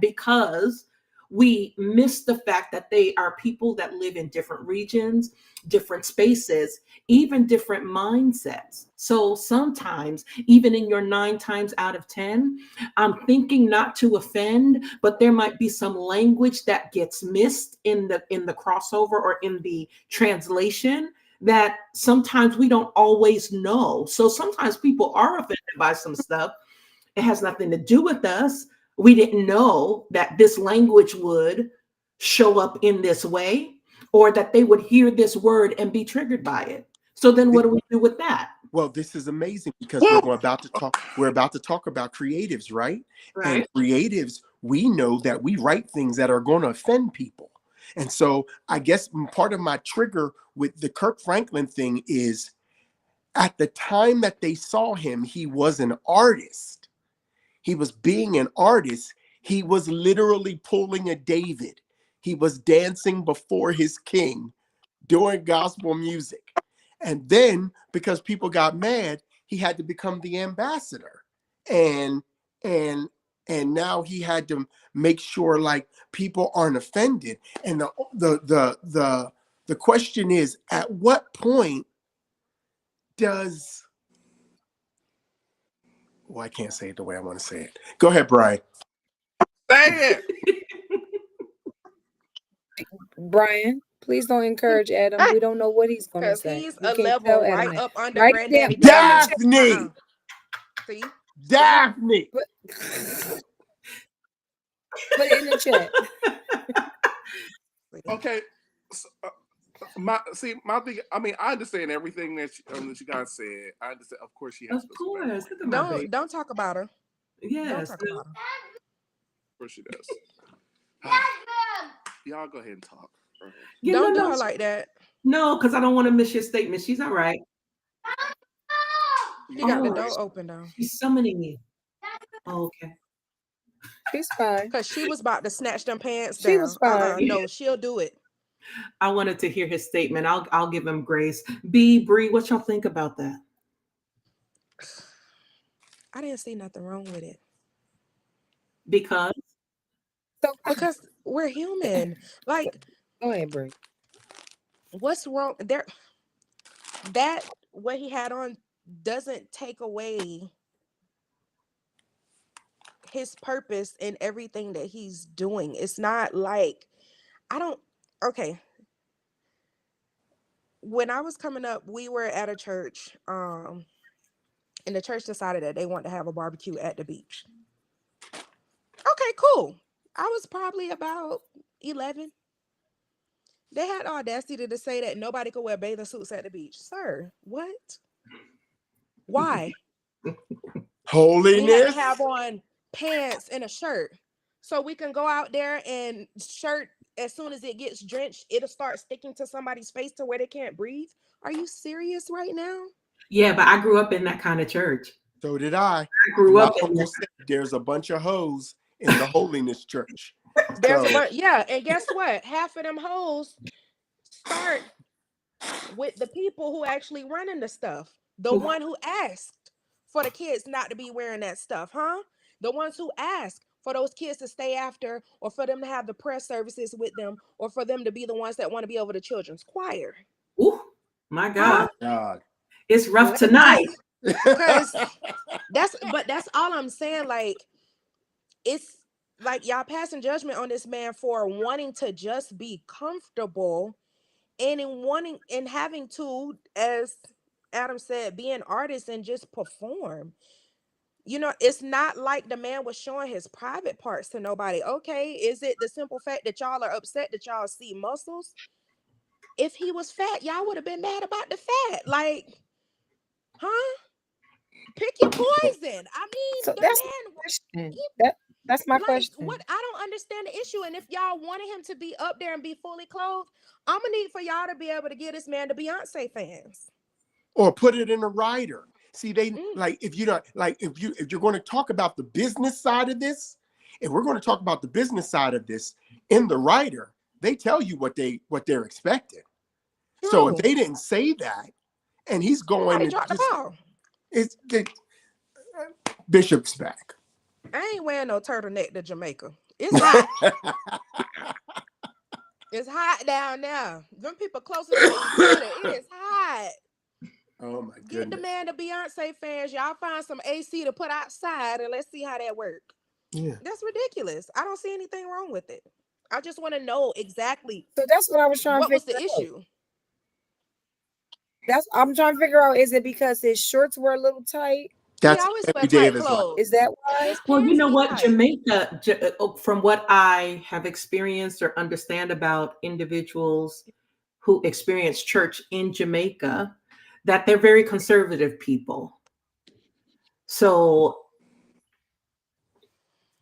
because we miss the fact that they are people that live in different regions, different spaces, even different mindsets. So sometimes, even in your 9 times out of 10, I'm thinking not to offend, but there might be some language that gets missed in the crossover or in the translation that sometimes we don't always know. So sometimes people are offended by some stuff. It has nothing to do with us. We didn't know that this language would show up in this way, or that they would hear this word and be triggered by it. So then what do we do with that? Well, this is amazing because we're about to talk about creatives, right? And Right. creatives, we know that we write things that are going to offend people. And so I guess part of my trigger with the Kirk Franklin thing is, at the time that they saw him, he was an artist. He was being an artist. He was literally pulling a David. He was dancing before his king, doing gospel music. And then because people got mad, he had to become the ambassador. And and now he had to make sure like people aren't offended. And the question is, at what point does, well, I can't say it the way I want to say it. Go ahead, Brian. Say it. Brian, please don't encourage Adam. We don't know what he's gonna Because say. he's We a can't level tell right Adam that. up under Write it down. Granddaddy Put it in the chat. Daphne! See? Daphne! Put it in the chat. Okay. So, my thing. I mean, I understand everything that you guys said. I understand. Of course, she has. Of course. Look at my baby. Don't talk about her. Don't Yes. talk about her. Of course, she does. Y'all go ahead and talk. Yeah, Don't do no, her like that. no, because I don't want to miss your statement. She's all right. She got the Oh, door open though. she's summoning you. Oh, okay. She's fine. Because she was about to snatch them pants She down. was fine. No, she'll do it. I wanted to hear his statement. I'll give him grace. B, Bree, what y'all think about that? I didn't see nothing wrong with it. Because So Because we're human. Like, go ahead, Brie. what's wrong there? That what he had on doesn't take away his purpose in everything that he's doing. It's not like okay. When I was coming up, we were at a church, and the church decided that they wanted to have a barbecue at the beach. Okay, cool. I was probably about 11. They had the audacity to say that nobody could wear bathing suits at the beach. Sir, what? Why? We had Holiness. to have on pants and a shirt. So we can go out there and shirt, as soon as it gets drenched, it'll start sticking to somebody's face to where they can't breathe. Are you serious right now? yeah, but I grew up in that kind of church. So did I. I grew My up in uncle that. said there's a bunch of hoes in the holiness church. There's So, yeah, and guess what? Half of them hoes start with the people who actually running the stuff. The one who asked for the kids not to be wearing that stuff, huh? The ones who asked for those kids to stay after, or for them to have the prayer services with them, or for them to be the ones that want to be over the children's choir. Ooh, my God. God. It's rough tonight. Because that's all I'm saying. Like, it's like y'all passing judgment on this man for wanting to just be comfortable, and in having to, as Adam said, be an artist and just perform. It's not like the man was showing his private parts to nobody. Okay, is it the simple fact that y'all are upset that y'all see muscles? If he was fat, y'all would have been mad about the fat. Like, huh? Pick your poison. I mean, So the that's man. my question. That's my Like, question. what? I don't understand the issue. And if y'all wanted him to be up there and be fully clothed, I'm gonna need for y'all to be able to give this man to Beyonce fans. Or put it in a writer. See, they like, if you're going to talk about the business side of this, if we're going to talk about the business side of this in the writer, they tell you what they're expecting. True. So if they didn't say that, and he's going to drop the just, ball. Bishop's back. I ain't wearing no turtleneck to Jamaica. It's hot. It's hot down there. Them people closer to the equator. It is hot. Oh my Get the goodness. man to Beyonce fans. Y'all find some AC to put outside and let's see how that works. Yeah. That's ridiculous. I don't see anything wrong with it. I just want to know exactly. So that's what I was trying what to was figure the out. issue. I'm trying to figure out, is it because his shorts were a little tight? That's He always every wear day of tight his life. clothes. Is that why? His Well, you pants know be what, tight. Jamaica, from what I have experienced or understand about individuals who experience church in Jamaica, that they're very conservative people. So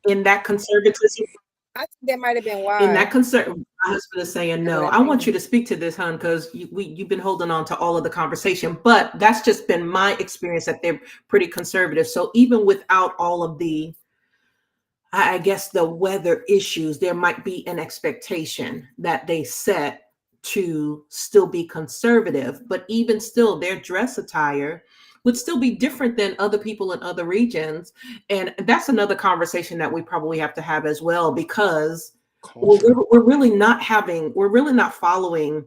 in that conservatism, I think that might have been why. in that concern, my husband is saying no. that I want reason. you to speak to this, hon, because you've been holding on to all of the conversation. But that's just been my experience, that they're pretty conservative. So even without all of the, I guess, the weather issues, there might be an expectation that they set to still be conservative. But even still, their dress attire would still be different than other people in other regions. And that's another conversation that we probably have to have as well, because we're really not following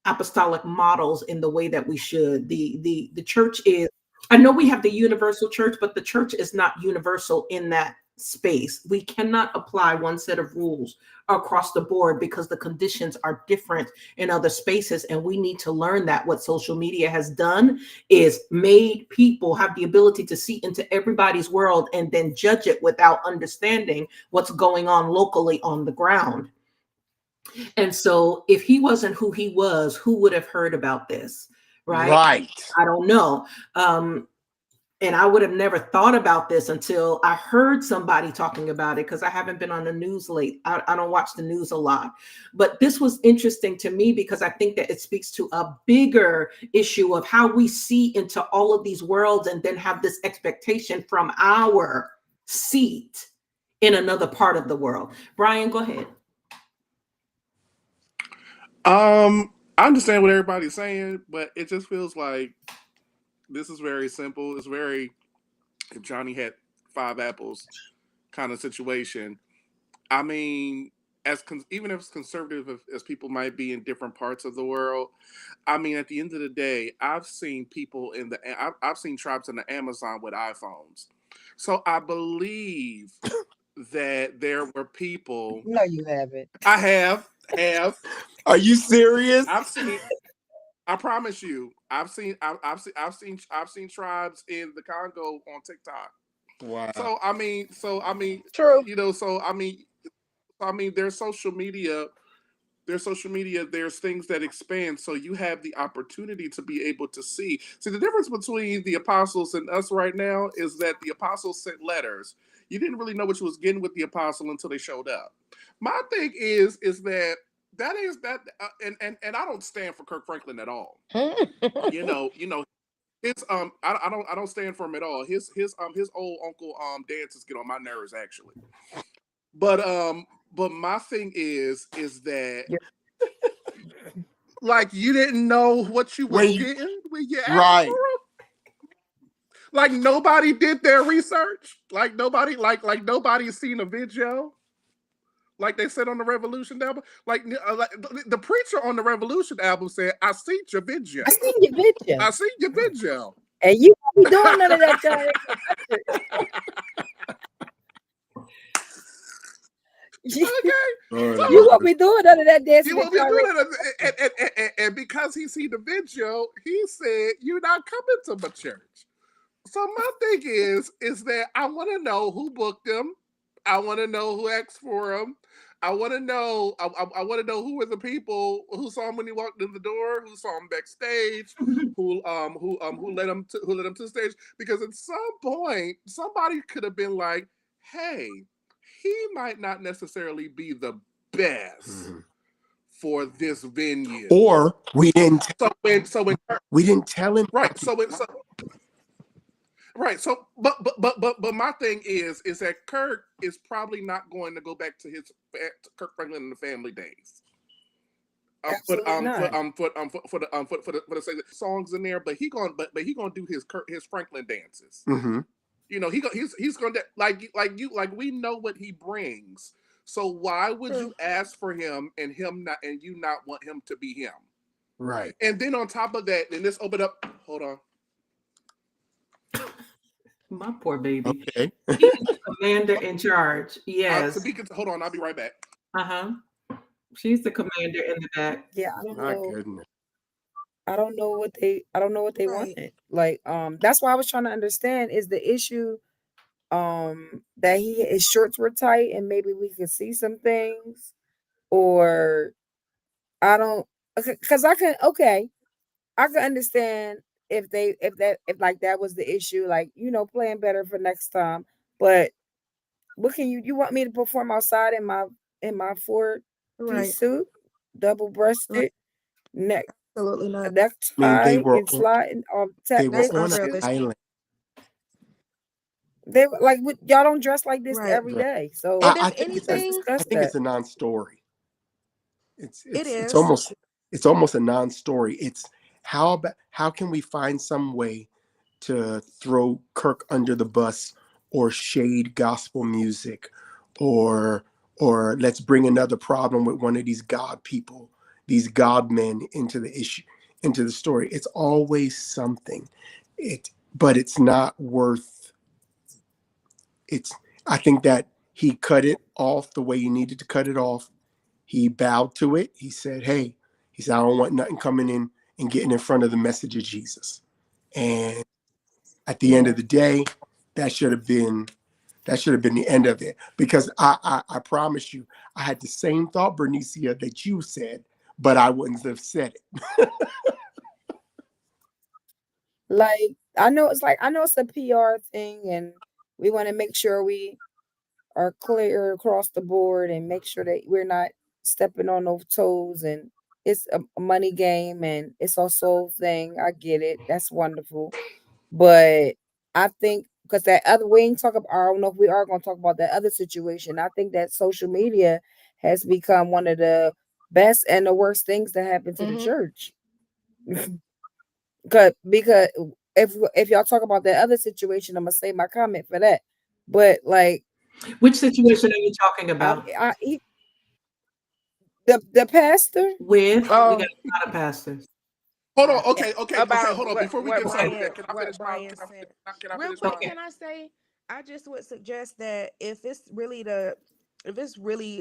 apostolic models in the way that we should. The church is, I know we have the universal church, but the church is not universal in that space. We cannot apply one set of rules across the board because the conditions are different in other spaces. And we need to learn that. What social media has done is made people have the ability to see into everybody's world and then judge it without understanding what's going on locally on the ground. And so if he wasn't who he was, who would have heard about this? Right. I don't know. And I would have never thought about this until I heard somebody talking about it, because I haven't been on the news late. I don't watch the news a lot. But this was interesting to me because I think that it speaks to a bigger issue of how we see into all of these worlds and then have this expectation from our seat in another part of the world. Brian, go ahead. I understand what everybody's saying, but it just feels like this is very simple. It's very, if Johnny had 5 apples kind of situation. I mean, even as conservative as people might be in different parts of the world, I mean, at the end of the day, I've seen people I've seen tribes in the Amazon with iPhones. So I believe that there were people. No, you haven't. I have. Are you serious? I've seen. I promise you, I've seen tribes in the Congo on TikTok. Wow. So I mean, True. you know, so I mean, there's social media. There's things that expand, so you have the opportunity to be able to see. See, the difference between the apostles and us right now is that the apostles sent letters. You didn't really know what you was getting with the apostle until they showed up. My thing is that and I don't stand for Kirk Franklin at all. you know his I don't stand for him at all. His old uncle dances get on my nerves actually. But my thing is that like you didn't know what you were getting when you asked for him. Like nobody did their research. Like nobody's seen a video. Like they said on the Revolution album, like the preacher on the Revolution album said, "I seen your video. I seen your video. I seen your video." And you won't be doing none of that, Johnny. Okay. You won't be doing none of that dancing. He won't be doing it. And because he seen the video, he said, "You're not coming to my church." So my thing is that I want to know who booked him. I want to know who asked for him. I want to know. I want to know who were the people who saw him when he walked in the door, who saw him backstage, who led him to the stage. Because at some point, somebody could have been like, "Hey, he might not necessarily be the best for this venue." Or we didn't. We didn't tell him. Right. Right. So, but my thing is that Kirk is probably not going to go back to his Kirk Franklin and the Family days. For the songs in there, but he gonna do his Franklin dances. Mm-hmm. You know, he's gonna like we know what he brings So why would True. you ask for him and you not want him to be him? Right. And then on top of that, then this open up. Hold on. My poor baby. Okay. She is the commander in charge. Yes. Hold on, I'll be right back. Uh-huh. She's the commander in the back. Yeah, I don't My know. goodness. I don't know what they Right. wanted. Like, that's why I was trying to understand, is the issue that his shorts were tight and maybe we could see some things, or I don't, because I can understand if like that was the issue, like, playing better for next time. But what can you want me to perform outside in my 4-piece Right. suit, double Right. breasted, neck Absolutely not. I mean, necktie and sliding they were That's on an unrealistic. island. They were like, y'all don't dress like this Right. every Right. day. So And I if think it's let's anything, discuss that. a non-story. it It's is. almost a non-story. It's how can we find some way to throw Kirk under the bus, or shade gospel music, or let's bring another problem with one of these God people, these God men into the story. It's always something. But it's not worth it's I think that he cut it off the way he needed to cut it off. He bowed to it. He said, "Hey," he said, "I don't want nothing coming in and getting in front of the message of Jesus." And at the end Yeah. of the day, that should have been the end of it. Because I promise you, I had the same thought, Bernicia, that you said, but I wouldn't have said it. Like, I know it's a PR thing, and we want to make sure we are clear across the board and make sure that we're not stepping on those toes, and it's a money game and it's a soul thing. I get it. That's wonderful. But I think, because that other, we ain't talk about, I don't know if we are going to talk about that other situation. I think that social media has become one of the best and the worst things that happen to the Mm-hmm. church. Because if y'all talk about that other situation, I'm gonna say my comment for that. But like, Which situation are you talking I, about? the pastor. We got Oh, a lot of pastors. Hold on. Okay. about Hold on. Before we what get started with Brian that, can I what finish Brian said. can I Real finish quick, Okay. can I say, I just would suggest that if it's really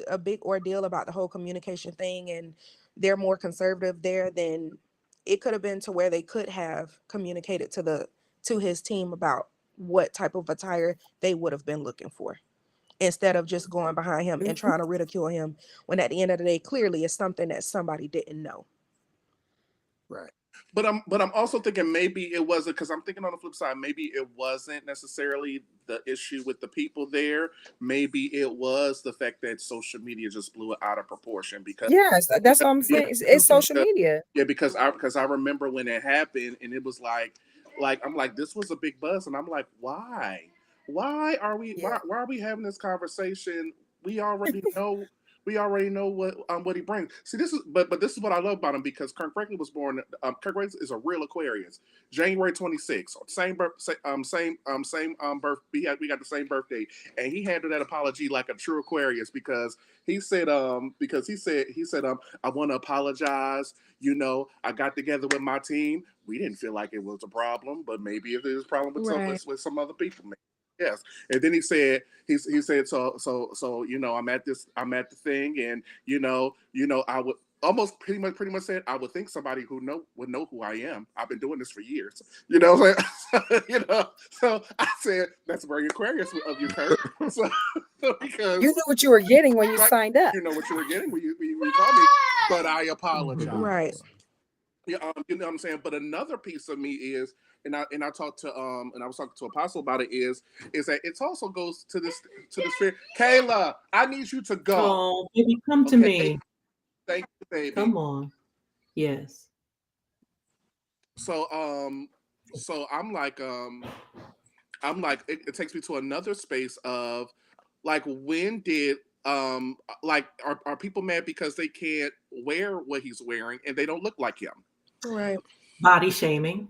a big ordeal about the whole communication thing, and they're more conservative there, then it could have been to where they could have communicated to his team about what type of attire they would have been looking for, instead of just going behind him and trying to ridicule him, when at the end of the day, clearly it's something that somebody didn't know. Right. But I'm also thinking maybe it wasn't, because I'm thinking on the flip side, maybe it wasn't necessarily the issue with the people there. Maybe it was the fact that social media just blew it out of proportion. Yes, that's what I'm Yeah, saying. It's social media. because I remember when it happened, and it was like I'm like, this was a big buzz, and I'm like, why are we Yeah. why are we having this conversation? We already know. We already know what he brings. See, this is but this is what I love about him, because Kirk Franklin was born. Kirk Franklin is a real Aquarius. January 26th, same birth, same birth. We got the same birthday, and he handled that apology like a true Aquarius, because he said I want to apologize. You know, I got together with my team. We didn't feel like it was a problem, but maybe if there's a problem with Right. some other people, maybe. Yes. And then he said so you know, I'm at the thing, and I would almost pretty much said, I would think somebody would know who I am. I've been doing this for years. You know what I'm saying? So I said, that's very Aquarius of you, Kurt. So because You knew what you were getting when you right, signed up. you know what you were getting when you called me, but I apologize. Right. Yeah, you know what I'm saying. But another piece of me is, and I talked to and I was talking to Apostle about it, is that it also goes to this fear. Kayla, I need you to go. Oh, baby, come to me. Thank you, baby. Come on. Yes. So I'm like it takes me to another space of, like, when did like, are people mad because they can't wear what he's wearing and they don't look like him? Right. Body shaming.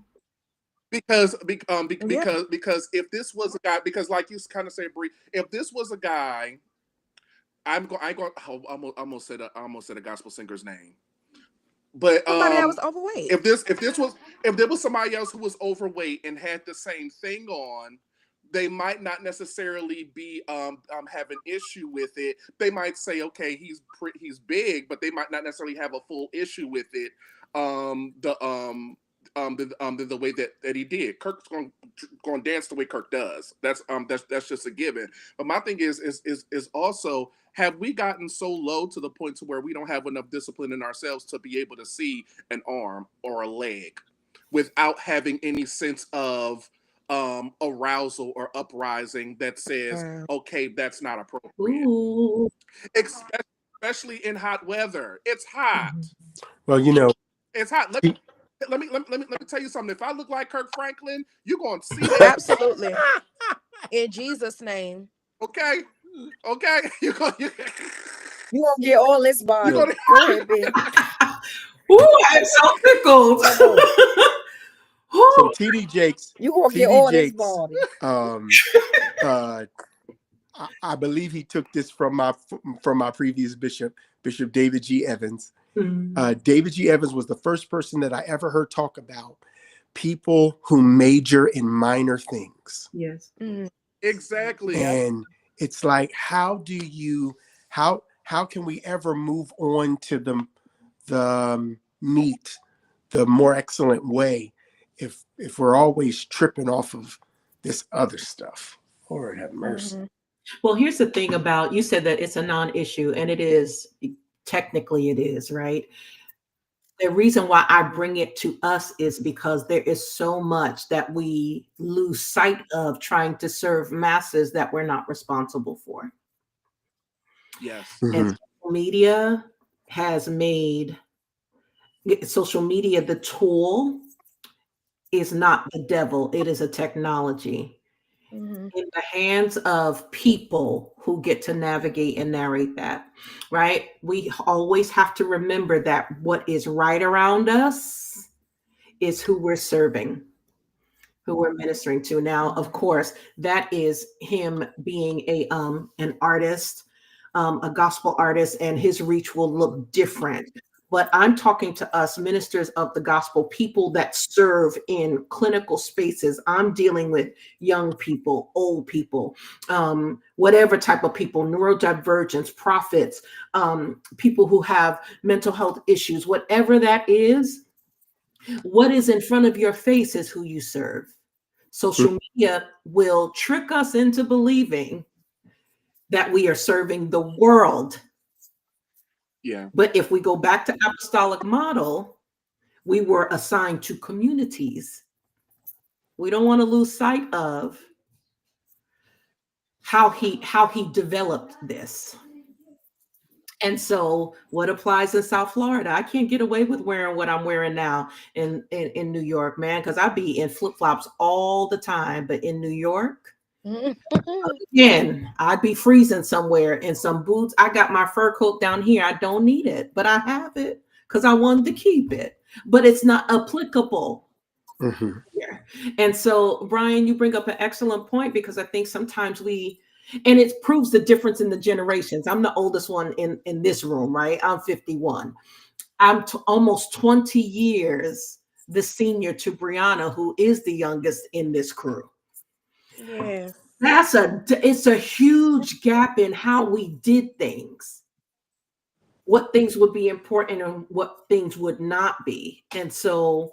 Because Yeah. because if this was a guy, because like you kind of say, Bree, if this was a guy, I'm going. I almost said a gospel singer's name. But Somebody that was overweight. if there was somebody else who was overweight and had the same thing on, they might not necessarily be have an issue with it. They might say, okay, he's big, but they might not necessarily have a full issue with it. The way that he did. Kirk's going to dance the way Kirk does. That's just a given. But my thing is also, have we gotten so low to the point to where we don't have enough discipline in ourselves to be able to see an arm or a leg without having any sense of arousal or uprising that says, okay, that's not appropriate. Ooh. Especially in hot weather. It's hot. Well, you know, it's hot. Let me tell you something. If I look like Kirk Franklin, you're going to see that. Absolutely. In Jesus' name. Okay. You're gonna get all this body. Go ahead, baby. Ooh, I'm so tickled. So TD Jakes, you gonna get all this body. I believe he took this from my previous bishop, Bishop David G. Evans. Mm-hmm. David G. Evans was the first person that I ever heard talk about people who major in minor things. Yes. Mm-hmm. Exactly. And it's like, how can we ever move on to the meat, the more excellent way, if we're always tripping off of this other stuff? Lord have mercy. Mm-hmm. Well, here's the thing about, you said that it's a non-issue, and it is, technically it is, right? The reason why I bring it to us is because there is so much that we lose sight of trying to serve masses that we're not responsible for. Yes. Mm-hmm. And social media has made social media, the tool is not the devil. It is a technology. Mm-hmm. In the hands of people who get to navigate and narrate that, right? We always have to remember that what is right around us is who we're serving, who we're ministering to. Now, of course, that is him being an artist, a gospel artist, and his reach will look different. But I'm talking to us ministers of the gospel, people that serve in clinical spaces. I'm dealing with young people, old people, whatever type of people, neurodivergence, prophets, people who have mental health issues, whatever that is, what is in front of your face is who you serve. Social media will trick us into believing that we are serving the world. Yeah. But if we go back to apostolic model, we were assigned to communities. We don't want to lose sight of how he developed this. And so what applies in South Florida? I can't get away with wearing what I'm wearing now in New York, man, because I be in flip-flops all the time. But in New York, again, I'd be freezing somewhere in some boots. I got my fur coat down here. I don't need it, but I have it because I wanted to keep it. But it's not applicable. Mm-hmm. Yeah. And so, Brian, you bring up an excellent point, because I think sometimes and it proves the difference in the generations. I'm the oldest one in this room, right? I'm 51. I'm almost 20 years the senior to Brianna, who is the youngest in this crew. Yeah. It's a huge gap in how we did things, what things would be important and what things would not be. And so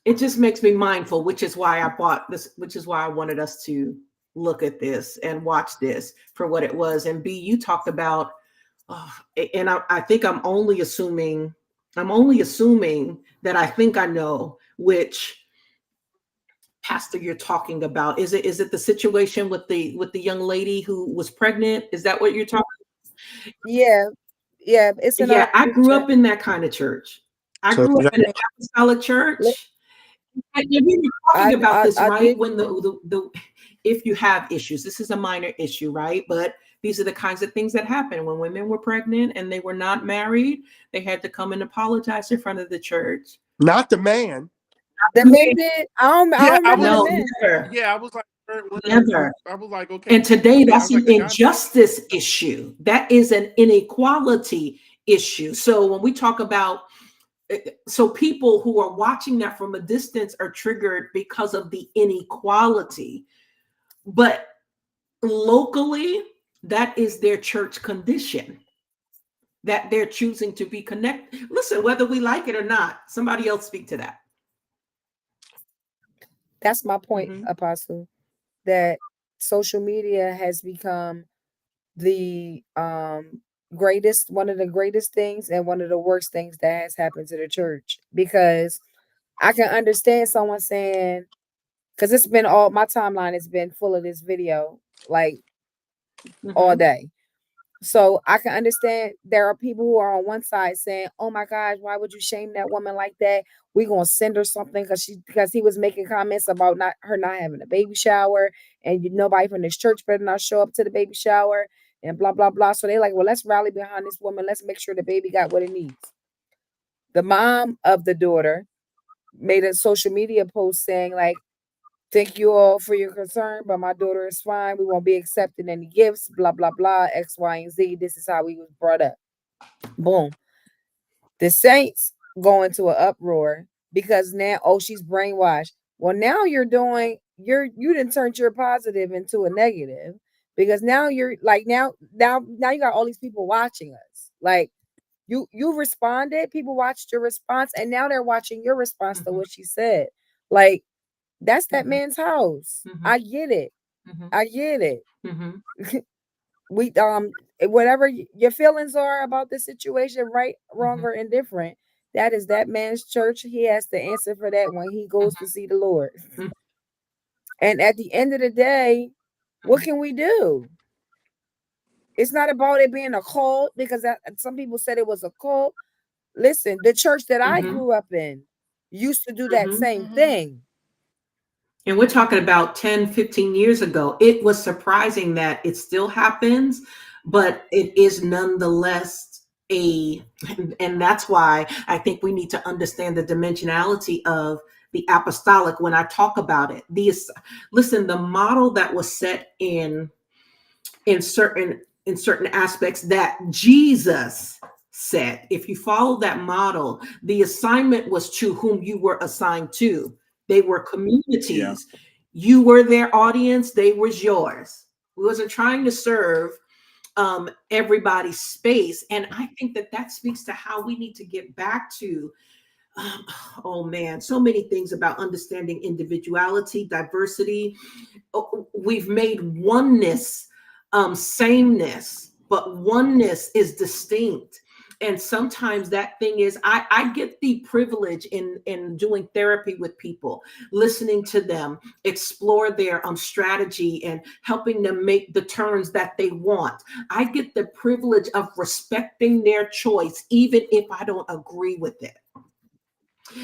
it just makes me mindful, which is why I bought this, which is why I wanted us to look at this and watch this for what it was. And B, you talked about, and I think I'm only assuming that I think I know which pastor you're talking about. Is it the situation with the young lady who was pregnant? Is that what you're talking about? Yeah. It's I grew up in that kind of church. I grew up in an apostolic church. And we were talking about this, right? When the if you have issues, this is a minor issue, right? But these are the kinds of things that happen when women were pregnant and they were not married. They had to come and apologize in front of the church. Not the man. The man did. I don't remember the man. Yeah, I was like, Never. I was like, okay, And today, okay. I that's was like, an the guy. injustice issue. That is an inequality issue. So when we talk about, so people who are watching that from a distance are triggered because of the inequality. But locally, that is their church condition, that they're choosing to be connected. Listen, whether we like it or not, somebody else speak to that. That's my point, Mhm. Apostle, that social media has become the greatest, one of the greatest things and one of the worst things that has happened to the church. Because I can understand someone saying, because it's been all my timeline has been full of this video like all Mhm. day. So I can understand there are people who are on one side saying, "Oh my gosh, why would you shame that woman like that? We gonna send her something because he was making comments about not having a baby shower, and nobody from this church better not show up to the baby shower and blah blah blah." So they like, well, let's rally behind this woman. Let's make sure the baby got what it needs. The mom of the daughter made a social media post saying like, "Thank you all for your concern, but my daughter is fine. We won't be accepting any gifts, blah, blah, blah, X, Y, and Z. This is how we was brought up." Boom. The Saints go into an uproar because now, oh, she's brainwashed. Well, now you didn't turn your positive into a negative because now you're like now you got all these people watching us. Like you responded, people watched your response, and now they're watching your response to Mhm. what she said. Like, that's that Mhm. man's house. Mhm. I get it. Mhm. I get it. Mhm. We whatever your feelings are about the situation, right, wrong, Mhm. or indifferent, that is that man's church. He has to answer for that when he goes to see the Lord. Mhm. And at the end of the day, what can we do? It's not about it being a cult because some people said it was a cult. Listen, the church that I Mhm. grew up in used to do that Mhm. same thing. And we're talking about 10, 15 years ago. It was surprising that it still happens, but it is nonetheless and that's why I think we need to understand the dimensionality of the apostolic when I talk about it. Listen, the model that was set in certain aspects that Jesus said. If you follow that model, the assignment was to whom you were assigned to. They were Yeah. communities. You were their audience, they was yours. We wasn't trying to serve everybody's space. And I think that speaks to how we need to get back to um, oh man, so many things about understanding individuality, diversity. We've made oneness sameness, but oneness is distinct. And sometimes that thing is, I get the privilege in doing therapy with people, listening to them explore their strategy and helping them make the turns that they want. I get the privilege of respecting their choice even if I don't agree with it.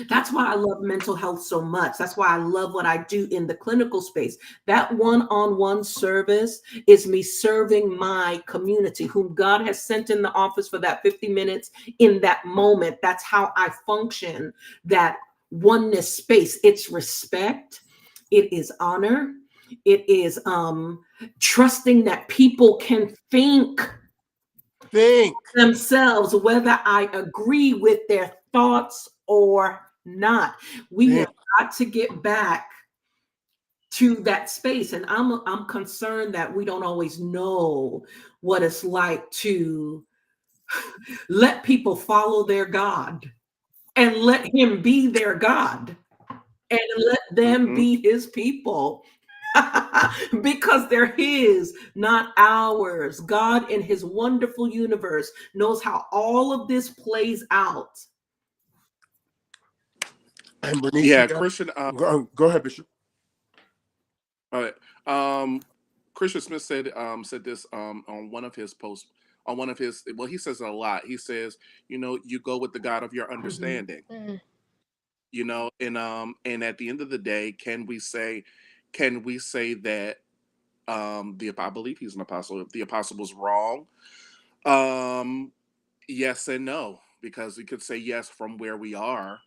That's why I love mental health so much. That's why I love what I do in the clinical space. That one-on-one service is me serving my community, whom God has sent in the office for that 50 minutes in that moment. That's how I function, that oneness space. It's respect, it is honor, it is trusting that people can think Think. themselves, whether I agree with their thoughts or not. We have Think. got to get back to that space. And I'm concerned that we don't always know what it's like to let people follow their God and let him be their God and let them Mm-hmm. be his people. Because they're his, not ours. God in his wonderful universe knows how all of this plays out. And Bernice, you Yeah, got Christian. go ahead, Bishop. All right. Christian Smith said this on one of his posts, on one of his, well, he says it a lot. He says, you go with the God of your Mhm. understanding. And at the end of the day, can we say that I believe he's an apostle, if the apostle was wrong? Um yes and no, because we could say yes from where we are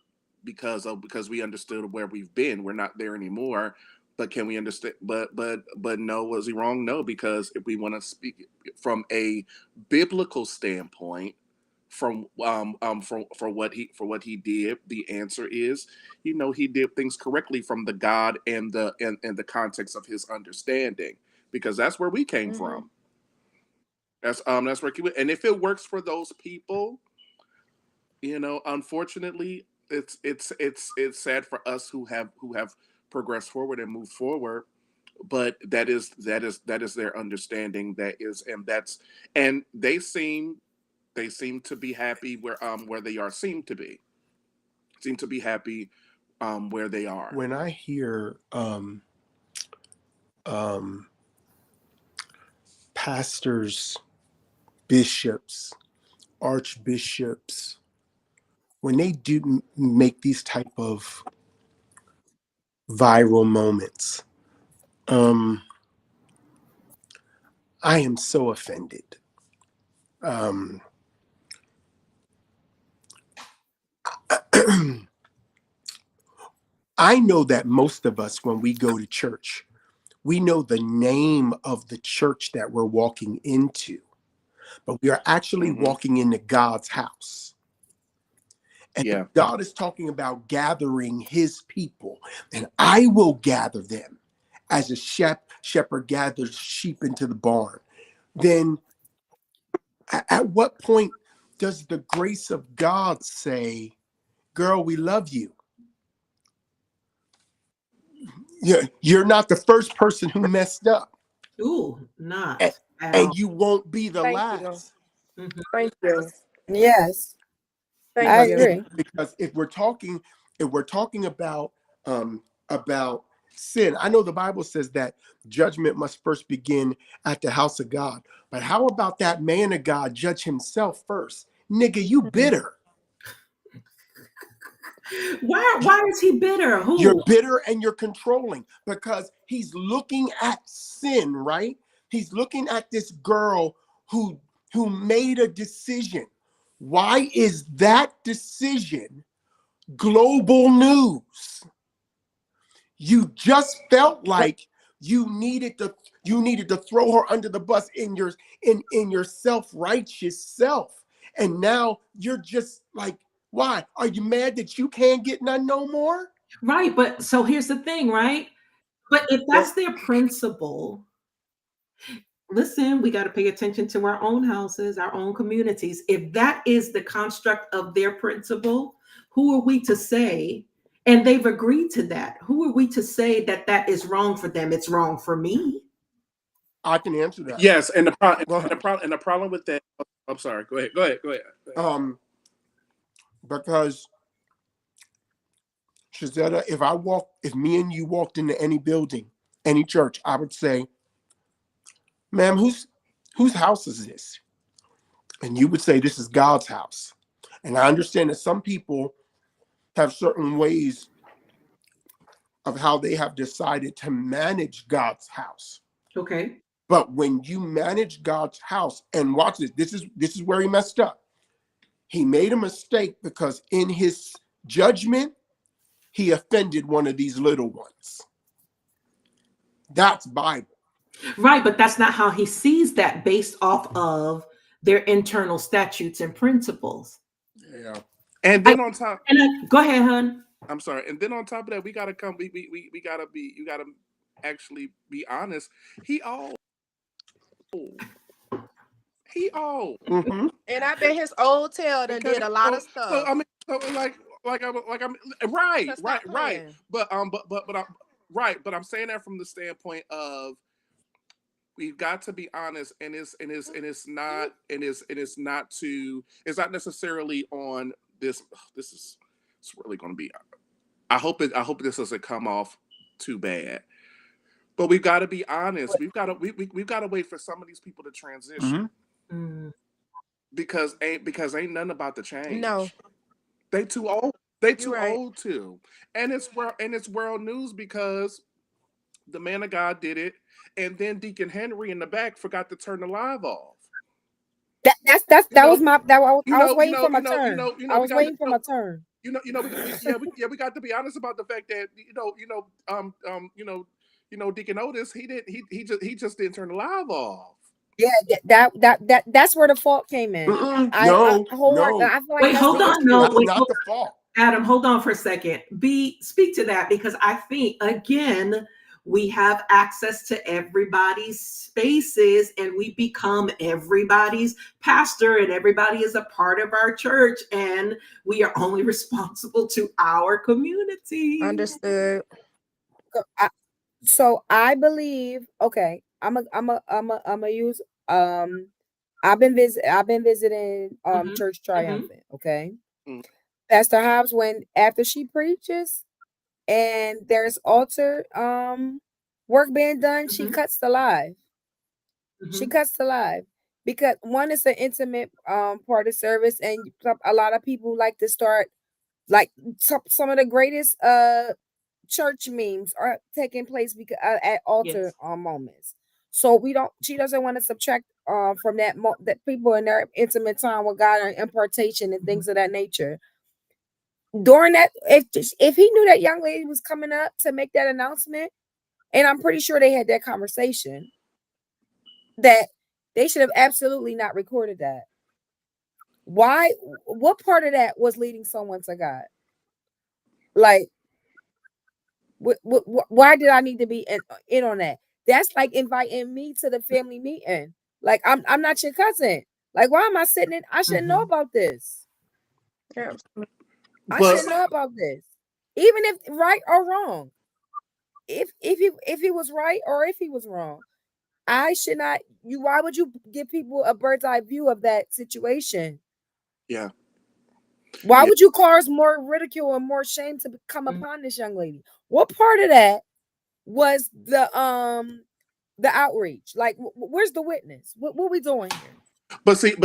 because we understood where we've been. We're not there anymore. But can we understand? But no, was he wrong? No, because if we want to speak from a biblical standpoint, for what he did, the answer is, he did things correctly from the God and the context of his understanding, because that's where we came from. That's where and if it works for those people, unfortunately, it's sad for us who have progressed forward and moved forward, but that is their understanding. And they seem to be happy where they are. Seem to be happy where they are. When I hear pastors, bishops, archbishops, when they do make these type of viral moments, I am so offended. I know that most of us, when we go to church, we know the name of the church that we're walking into, but we are actually walking into God's house. And God is talking about gathering his people, and I will gather them as a shepherd gathers sheep into the barn. Then at what point does the grace of God say, girl, we love you? You're not the first person who messed up. Ooh, not And, at all. you won't be the Thank last. you. Thank you. Yes, Thank I you. agree. Because if we're talking about sin, I know the Bible says that judgment must first begin at the house of God. But how about that man of God judge himself first? Nigga, you bitter. Why is he bitter? Who? You're bitter and you're controlling, because he's looking at sin, right? He's looking at this girl who made a decision. Why is that decision global news? You just felt like you needed to throw her under the bus in your self-righteous self. And now you're just like, why? Are you mad that you can't get none no more? Right, but so here's the thing, right? But if that's their principle, listen, we got to pay attention to our own houses, our own communities. If that is the construct of their principle, who are we to say? And they've agreed to that. Who are we to say that that is wrong for them? It's wrong for me. I can answer that. Yes, and the problem with that. I'm sorry. Go ahead. Because Shazetta, if me and you walked into any building, any church, I would say, ma'am, whose house is this? And you would say, this is God's house. And I understand that some people have certain ways of how they have decided to manage God's house. Okay. But when you manage God's house, and watch this is where he messed up. He made a mistake because in his judgment, he offended one of these little ones. That's Bible. Right, but that's not how he sees that, based off of their internal statutes and principles. Yeah. And then on top, go ahead, hon. I'm sorry. And then on top of that, we gotta come. We gotta be. You gotta actually be honest. He old. Mm-hmm. And I bet his old tail done did a lot of stuff. So I mean, I'm right. But I'm saying that from the standpoint of, we've got to be honest, and it's not necessarily on this. It's really going to be. I hope this doesn't come off too bad. But we've got to be honest. We've got to wait for some of these people to transition. Mm-hmm. Because ain't nothing about to change. No. They too old. They too right. old to. And it's world news, because the man of God did it, and then Deacon Henry in the back forgot to turn the live off. I was waiting for my turn. I was waiting for my turn. We got to be honest about the fact that Deacon Otis, he just didn't turn the live off. Yeah, that's where the fault came in. No, I no. I feel like Wait, that's hold the on. issue. No, wait, not the fault. Adam, hold on for a second. Speak to that, because I think, again, we have access to everybody's spaces and we become everybody's pastor, and everybody is a part of our church, and we are only responsible to our community. Understood. So I believe, okay, I'm a use I've been visiting Mhm, Church mhm. Triumphant, okay? Mm. Pastor Hobbs, when after she preaches and there's altar work being done, she Mhm, cuts the live. She mhm. cuts the live because one is an intimate part of service, and a lot of people like to start like some of the greatest church memes are taking place because at altar Yes. moments. So she doesn't want to subtract from that people in their intimate time with God and impartation and things Mhm. of that nature. During that, if he knew that young lady was coming up to make that announcement, and I'm pretty sure they had that conversation, that they should have absolutely not recorded that. Why? What part of that was leading someone to God? Like, why did I need to be in on that? That's like inviting me to the family meeting. Like, I'm not your cousin. Like, why am I sitting in? I should know Mhm. about this. Absolutely. I But should know about this, even if right or wrong. If he was right or if he was wrong, I should not. Why would you give people a bird's eye view of that situation? yeah, Why yeah. would you cause more ridicule and more shame to come Mhm. upon this young lady? What part of that was the outreach? Like, where's the witness? What we doing here? But see,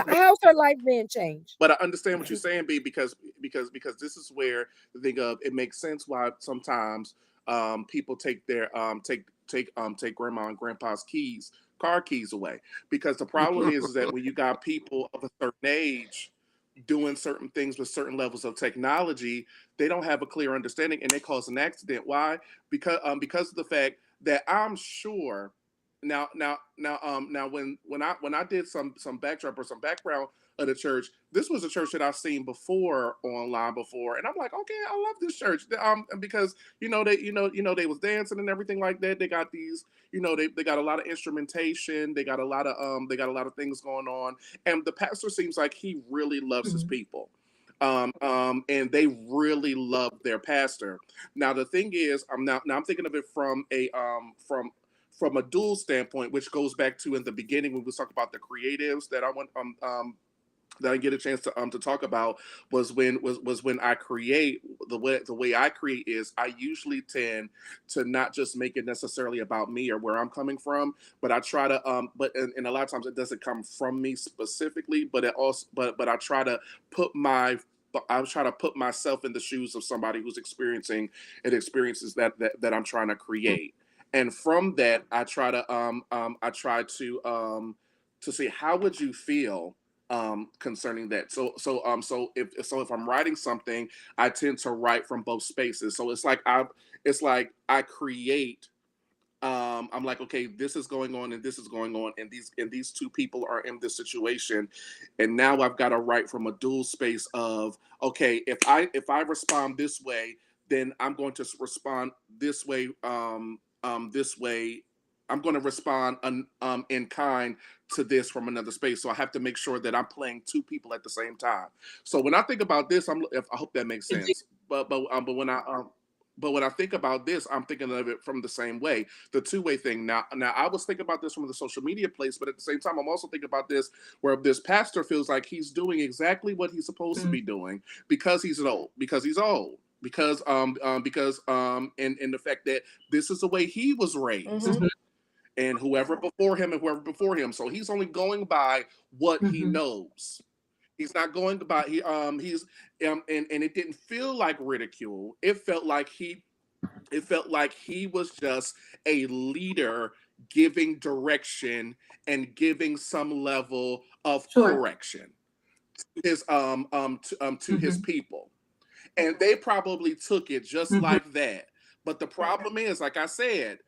How's her life being changed? but I understand what you're saying, B, because this is where the thing of it makes sense why sometimes people take their take grandma and grandpa's car keys away, because the problem is that when you got people of a certain age doing certain things with certain levels of technology, they don't have a clear understanding and they cause an accident. Why? Because of the fact that I'm sure now when I did some backdrop or some background of the church, this was a church that I've seen before online before, and I'm like, okay, I love this church. Because they was dancing and everything like that. They got these, they got a lot of instrumentation. They got a lot of things going on, and the pastor seems like he really loves his Mhm. people. And they really love their pastor. Now the thing is, now I'm thinking of it from from a dual standpoint, which goes back to in the beginning when we talk about the creatives that I want that I get a chance to talk about was when I create the way I create is I usually tend to not just make it necessarily about me or where I'm coming from, but I try to and a lot of times it doesn't come from me specifically, but it also but I try to put my I try to put myself in the shoes of somebody who's experiencing and experiences that I'm trying to create, and from that I try to see how would you feel concerning that. So if I'm writing something, I tend to write from both spaces. So it's like I create. I'm like, okay, this is going on and this is going on, and these two people are in this situation, and now I've got to write from a dual space of, okay, if I respond this way, then I'm going to respond this way. This way, I'm going to respond in kind to this from another space. So I have to make sure that I'm playing two people at the same time. So when I think about this, I hope that makes It did. sense. But when I think about this, I'm thinking of it from the same way, the two-way thing. Now I was thinking about this from the social media place, but at the same time, I'm also thinking about this where this pastor feels like he's doing exactly what he's supposed to Mhm. be doing because he's old, and the fact that this is the way he was raised, Mm-hmm. Mhm. and whoever before him and whoever before him. So he's only going by what he Mhm. knows. He's not going by he's and it didn't feel like ridicule. It felt like he was just a leader giving direction and giving some level of Sure. correction to his Mhm. people, and they probably took it just Mhm. like that. But the problem is, like I said,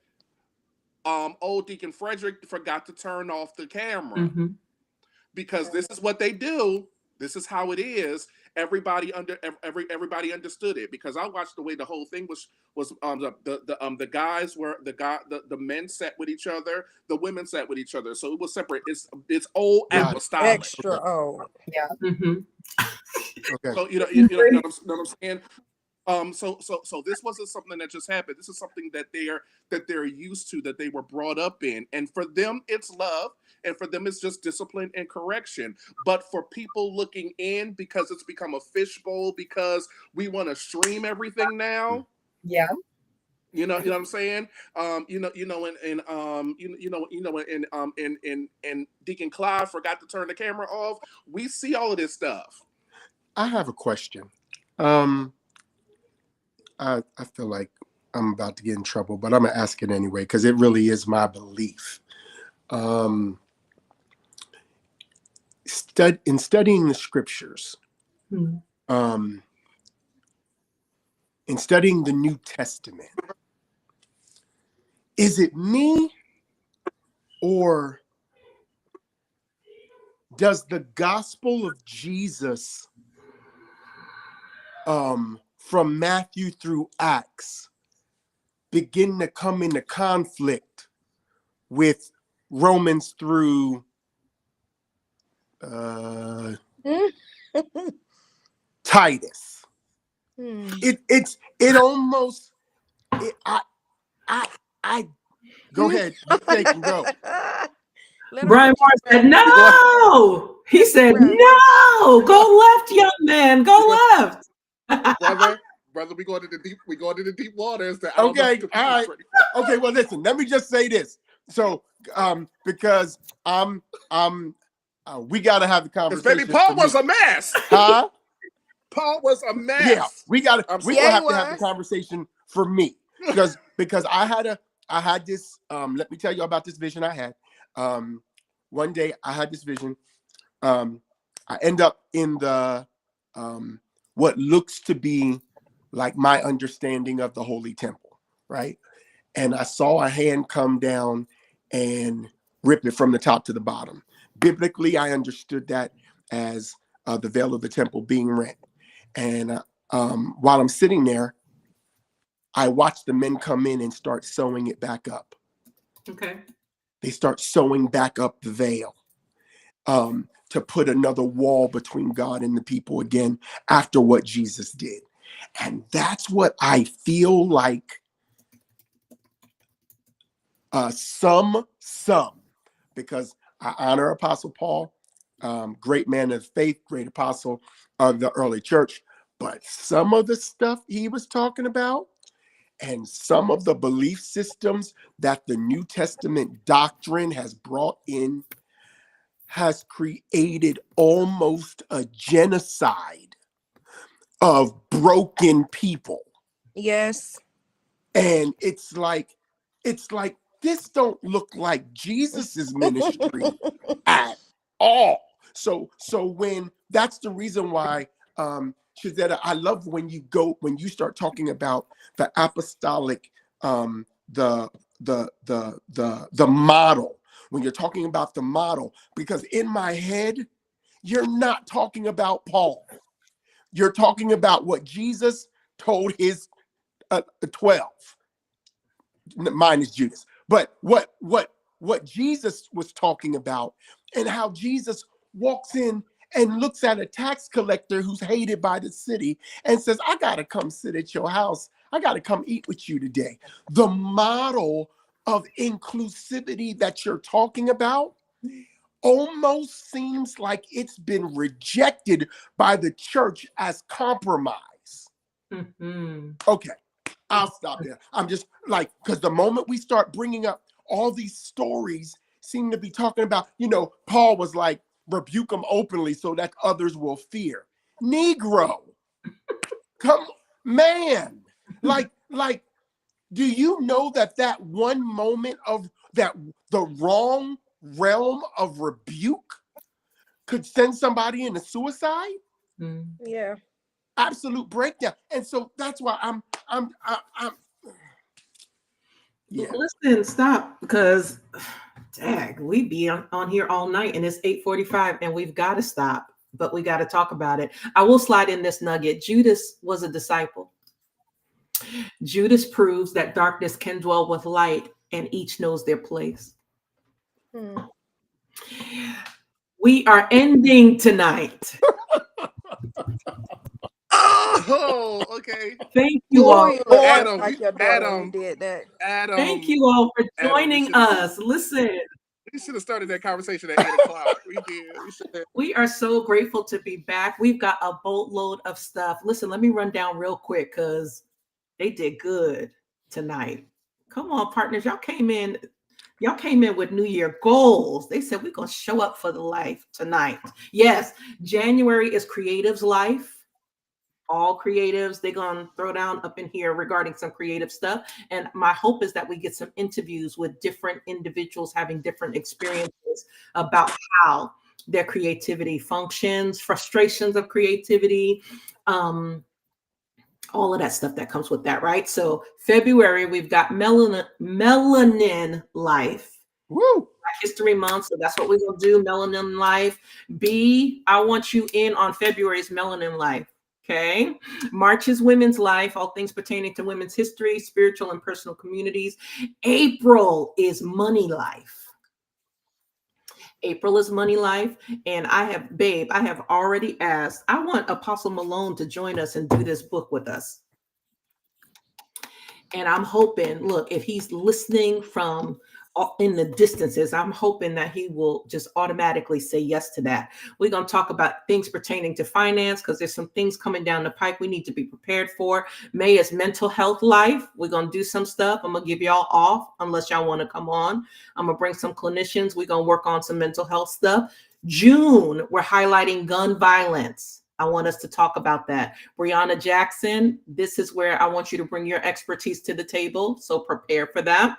old Deacon Frederick forgot to turn off the camera. Mm-hmm. Because this is what they do. This is how it is. Everybody understood it, because I watched the way the whole thing was the guys were the men sat with each other, the women sat with each other, so it was separate. It's old apostolic. Extra old. Yeah. Mm-hmm. Okay. So you know what I'm saying. So this wasn't something that just happened. This is something that they're used to, that they were brought up in, and for them it's love, and for them it's just discipline and correction. But for people looking in, because it's become a fishbowl, because we want to stream everything now. Yeah. You know what I'm saying? And Deacon Clive forgot to turn the camera off. We see all of this stuff. I have a question. I feel like I'm about to get in trouble, but I'm gonna ask it anyway because it really is my belief. In studying the scriptures, in studying the New Testament, is it me, or does the gospel of Jesus from Matthew through Acts begin to come into conflict with Romans through Titus? I go ahead, take and go. Brian Moore said no. He said no. Go left, young man. Go left. Brother, we going into the deep waters. Okay, all right. Okay, well, listen. Let me just say this. So, because we got to have the conversation. Baby, Paul was a mess. Huh? Paul was a mess. Yeah, we gonna have the conversation for me, because I had this. Let me tell you about this vision I had. One day I had this vision. I end up in the what looks to be like my understanding of the Holy Temple, right? And I saw a hand come down and rip it from the top to the bottom. Biblically, I understood that as the veil of the temple being rent. And while I'm sitting there, I watch the men come in and start sewing it back up. Okay. They start sewing back up the veil to put another wall between God and the people again after what Jesus did. And that's what I feel like some, because I honor Apostle Paul, great man of faith, great apostle of the early church. But some of the stuff he was talking about and some of the belief systems that the New Testament doctrine has brought in has created almost a genocide of broken people. Yes. And it's like this don't look like Jesus's ministry at all. So when that's the reason why Shazetta, I love when you start talking about the apostolic the model, when you're talking about the model, because in my head you're not talking about Paul. You're talking about what Jesus told his 12. Mine is Judas. But what Jesus was talking about, and how Jesus walks in and looks at a tax collector who's hated by the city and says, I got to come sit at your house. I got to come eat with you today. The model of inclusivity that you're talking about almost seems like it's been rejected by the church as compromise. Mm-hmm. Okay, I'll stop there. I'm just like, because the moment we start bringing up all these stories seem to be talking about, Paul was like, rebuke them openly so that others will fear. Negro, come, man, like, do you know that one moment of that, the wrong realm of rebuke could send somebody into suicide? Yeah. Absolute breakdown. And so that's why I'm Yeah. Listen, stop, because dag, we be on here all night and it's 8:45 and we've got to stop, but we got to talk about it. I will slide in this nugget. Judas was a disciple. Judas proves that darkness can dwell with light and each knows their place. Hmm. We are ending tonight. Oh, okay. Thank you Ooh, all. you look just Adam, like your daughter when you Adam, did that. Thank Adam, you all for Adam. joining us. Listen, We should have started that conversation at 8 o'clock. We did. We should have. we are so grateful to be back. We've got a boatload of stuff. Listen, let me run down real quick because they did good tonight. Come on, partners. Y'all came in with New Year goals. They said we're gonna show up for the life tonight. Yes, January is Creatives Life. All creatives, they're gonna throw down up in here regarding some creative stuff. And my hope is that we get some interviews with different individuals having different experiences about how their creativity functions, frustrations of creativity, all of that stuff that comes with that, right? So February, we've got melanin life. Woo! History Month, so that's what we're gonna do. Melanin Life. B, I want you in on February's Melanin Life. Okay. March is Women's Life, all things pertaining to women's history, spiritual and personal communities. April is Money Life. April is Money Life. And I have already asked, I want Apostle Malone to join us and do this book with us. And I'm hoping, look, if he's listening from in the distances, I'm hoping that he will just automatically say yes to that. We're going to talk about things pertaining to finance because there's some things coming down the pike we need to be prepared for. May is Mental Health Life. We're going to do some stuff. I'm going to give y'all off unless y'all want to come on. I'm going to bring some clinicians. We're going to work on some mental health stuff. June, we're highlighting gun violence. I want us to talk about that. Brianna Jackson, this is where I want you to bring your expertise to the table. So prepare for that.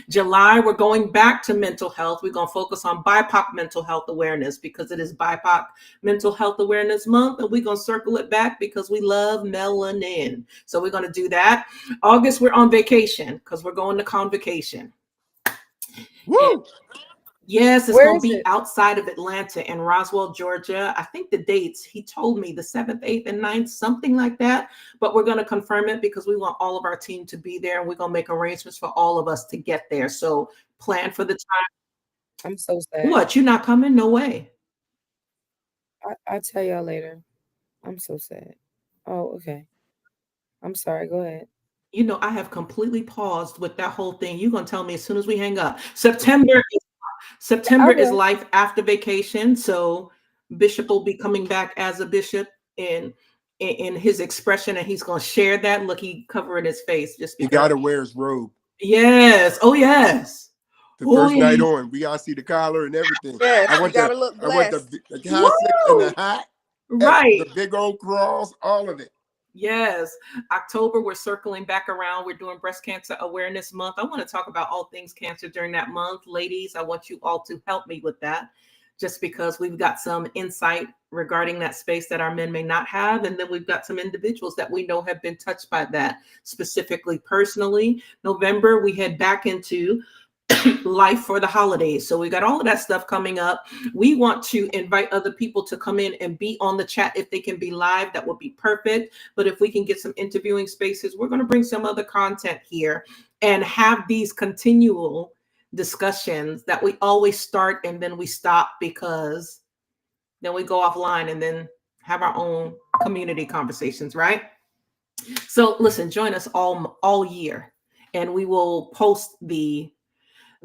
July, we're going back to mental health. We're going to focus on BIPOC mental health awareness because it is BIPOC Mental Health Awareness Month. And we're going to circle it back because we love melanin. So we're going to do that. August, we're on vacation because we're going to convocation. Woo! And yes, it's Where going is to be it? outside of Atlanta in Roswell, Georgia. I think the dates, he told me the 7th, 8th, and 9th, something like that. But we're going to confirm it because we want all of our team to be there. And we're going to make arrangements for all of us to get there. So plan for the time. I'm so sad. What? You're not coming? No way. I'll tell y'all later. I'm so sad. Oh, okay. I'm sorry. Go ahead. You know, I have completely paused with that whole thing. You're going to tell me as soon as we hang up. September I is will. life after vacation. So Bishop will be coming back as a bishop in his expression, and he's going to share that. Look, he covered his face just He because. got to wear his robe. Yes. Oh, yes. The Oh, first night yes. on, we gotta see the collar and everything. Yes, I you want gotta the look I want blessed. the cassock and the hat, and Right. the big old cross, all of it. Yes. October, we're circling back around. We're doing Breast Cancer Awareness Month. I want to talk about all things cancer during that month. Ladies, I want you all to help me with that just because we've got some insight regarding that space that our men may not have. And then we've got some individuals that we know have been touched by that specifically personally. November, we head back into life for the holidays. So we got all of that stuff coming up. We want to invite other people to come in and be on the chat. If they can be live, that would be perfect. But if we can get some interviewing spaces, we're going to bring some other content here and have these continual discussions that we always start and then we stop because then we go offline and then have our own community conversations, right? So listen, join us all year and we will post the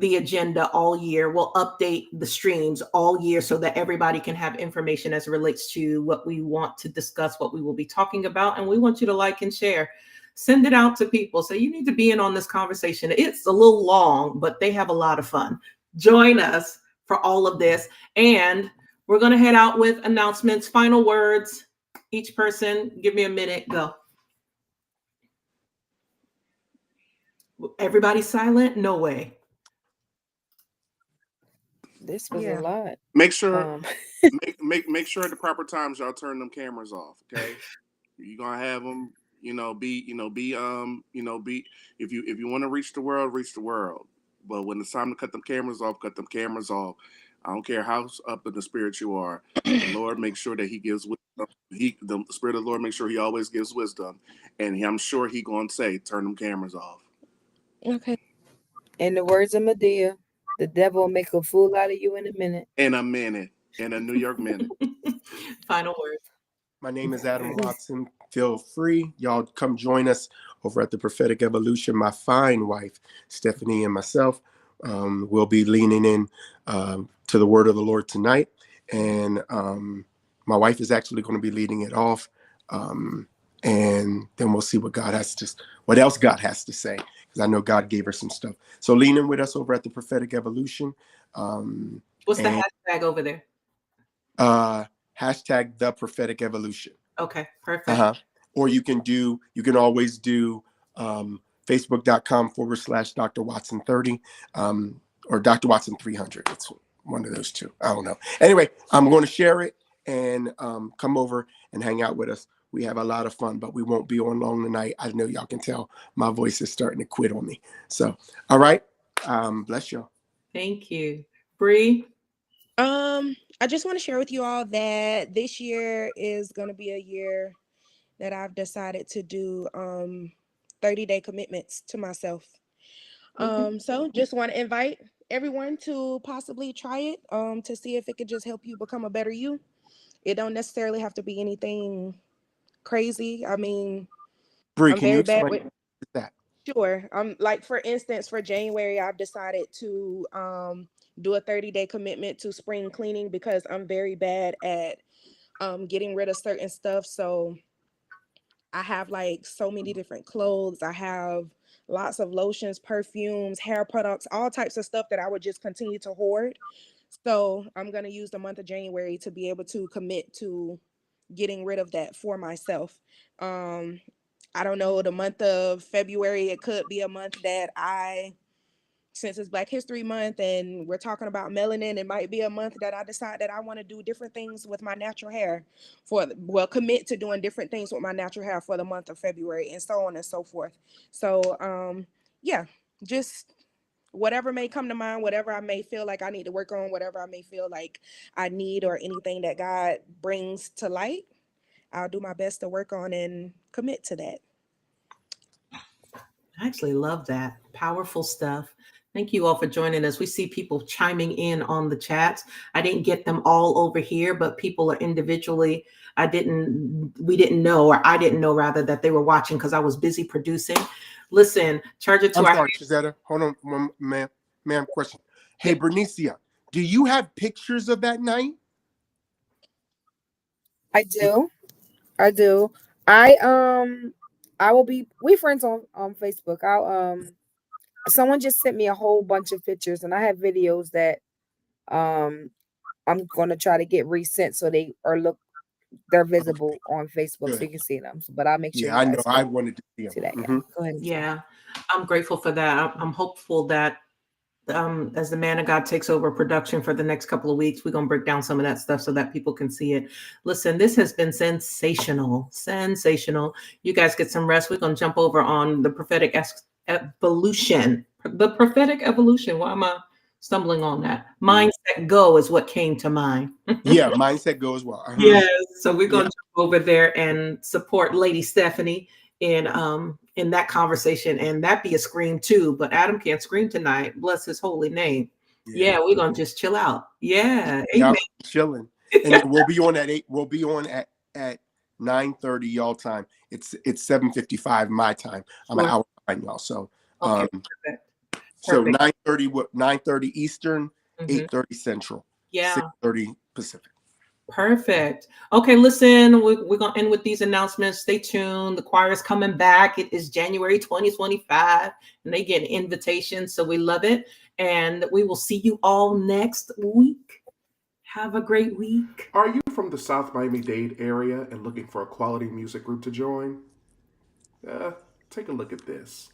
agenda all year. We'll update the streams all year so that everybody can have information as it relates to what we want to discuss, what we will be talking about. And we want you to like and share. Send it out to people. So you need to be in on this conversation. It's a little long, but they have a lot of fun. Join us for all of this. And we're going to head out with announcements, final words. Each person, give me a minute, go. Everybody silent? No way. This was a Yeah. lot. Make sure make sure at the proper times y'all turn them cameras off. Okay, you're gonna have them. be if you want to reach the world, reach the world. But when it's time to cut them cameras off, cut them cameras off. I don't care how up in the spirit you are. The Lord makes sure that He gives wisdom. The Spirit of the Lord makes sure He always gives wisdom, and I'm sure He gonna say, "Turn them cameras off." Okay. In the words of Medea, the devil will make a fool out of you in a minute. In a minute, in a New York minute. Final words. My name is Adam Watson. Feel free. Y'all come join us over at the Prophetic Evolution. My fine wife, Stephanie, and myself will be leaning in to the word of the Lord tonight. And my wife is actually going to be leading it off. And then we'll see what else God has to say, because I know God gave her some stuff. So lean in with us over at the Prophetic Evolution. What's the hashtag over there? Hashtag the Prophetic Evolution. Okay, perfect. Or you can always do Facebook.com/Dr. Watson 30 or Dr. Watson 300. It's one of those two. I don't know. Anyway, I'm going to share it and come over and hang out with us. We have a lot of fun, but we won't be on long tonight. I know y'all can tell my voice is starting to quit on me. So, all right. Bless y'all. Thank you. Bree? I just want to share with you all that this year is going to be a year that I've decided to do 30-day commitments to myself. So just want to invite everyone to possibly try it to see if it could just help you become a better you. It don't necessarily have to be anything crazy. I mean, Bree, I'm can you very bad explain with that? Sure. Like for instance, for January, I've decided to do a 30-day commitment to spring cleaning because I'm very bad at getting rid of certain stuff. So I have like so many different clothes. I have lots of lotions, perfumes, hair products, all types of stuff that I would just continue to hoard. So I'm going to use the month of January to be able to commit to getting rid of that for myself. I don't know, the month of February, it could be a month that since it's Black History Month and we're talking about melanin, it might be a month that I decide that I want to do different things with my natural hair commit to doing different things with my natural hair for the month of February and so on and so forth. So, yeah, just whatever may come to mind, whatever I may feel like I need to work on, whatever I may feel like I need or anything that God brings to light, I'll do my best to work on and commit to that. I actually love that. Powerful stuff. Thank you all for joining us. We see people chiming in on the chats. I didn't get them all over here, but people are individually. I didn't know rather that they were watching because I was busy producing. Listen, charge it to I'm sorry, Shazetta. Hold on, ma'am, question. Hey, Bernicia, do you have pictures of that night? I do. We friends on Facebook. Someone just sent me a whole bunch of pictures and I have videos that I'm gonna try to get resent so they're visible on Facebook. Good. So you can see them. But I'll make sure Yeah, you I guys know. I wanted to see them. see that. Mm-hmm. Yeah. Go ahead. Yeah, I'm grateful for that. I'm hopeful that as the man of God takes over production for the next couple of weeks, we're going to break down some of that stuff so that people can see it. Listen, this has been sensational. You guys get some rest. We're going to jump over on the prophetic evolution. The prophetic evolution. Why am I stumbling on that? Mindset Go is what came to mind. Yeah, Mindset Go as well. Uh-huh. Yes. So we're going to jump over there and support Lady Stephanie in that conversation, and that be a scream too. But Adam can't scream tonight. Bless his holy name. Yeah, we're gonna just chill out. Yeah, amen. Chilling, and we'll be on at 8. We'll be on at 9:30 y'all time. It's 7:55 my time. I'm an hour behind y'all. So perfect. So 9:30 Eastern, 8:30 Central. Yeah, 6:30 Pacific. Perfect. Okay, listen, we're going to end with these announcements. Stay tuned. The choir is coming back. It is January 2025, and they get an invitation, so we love it. And we will see you all next week. Have a great week. Are you from the South Miami-Dade area and looking for a quality music group to join? Take a look at this.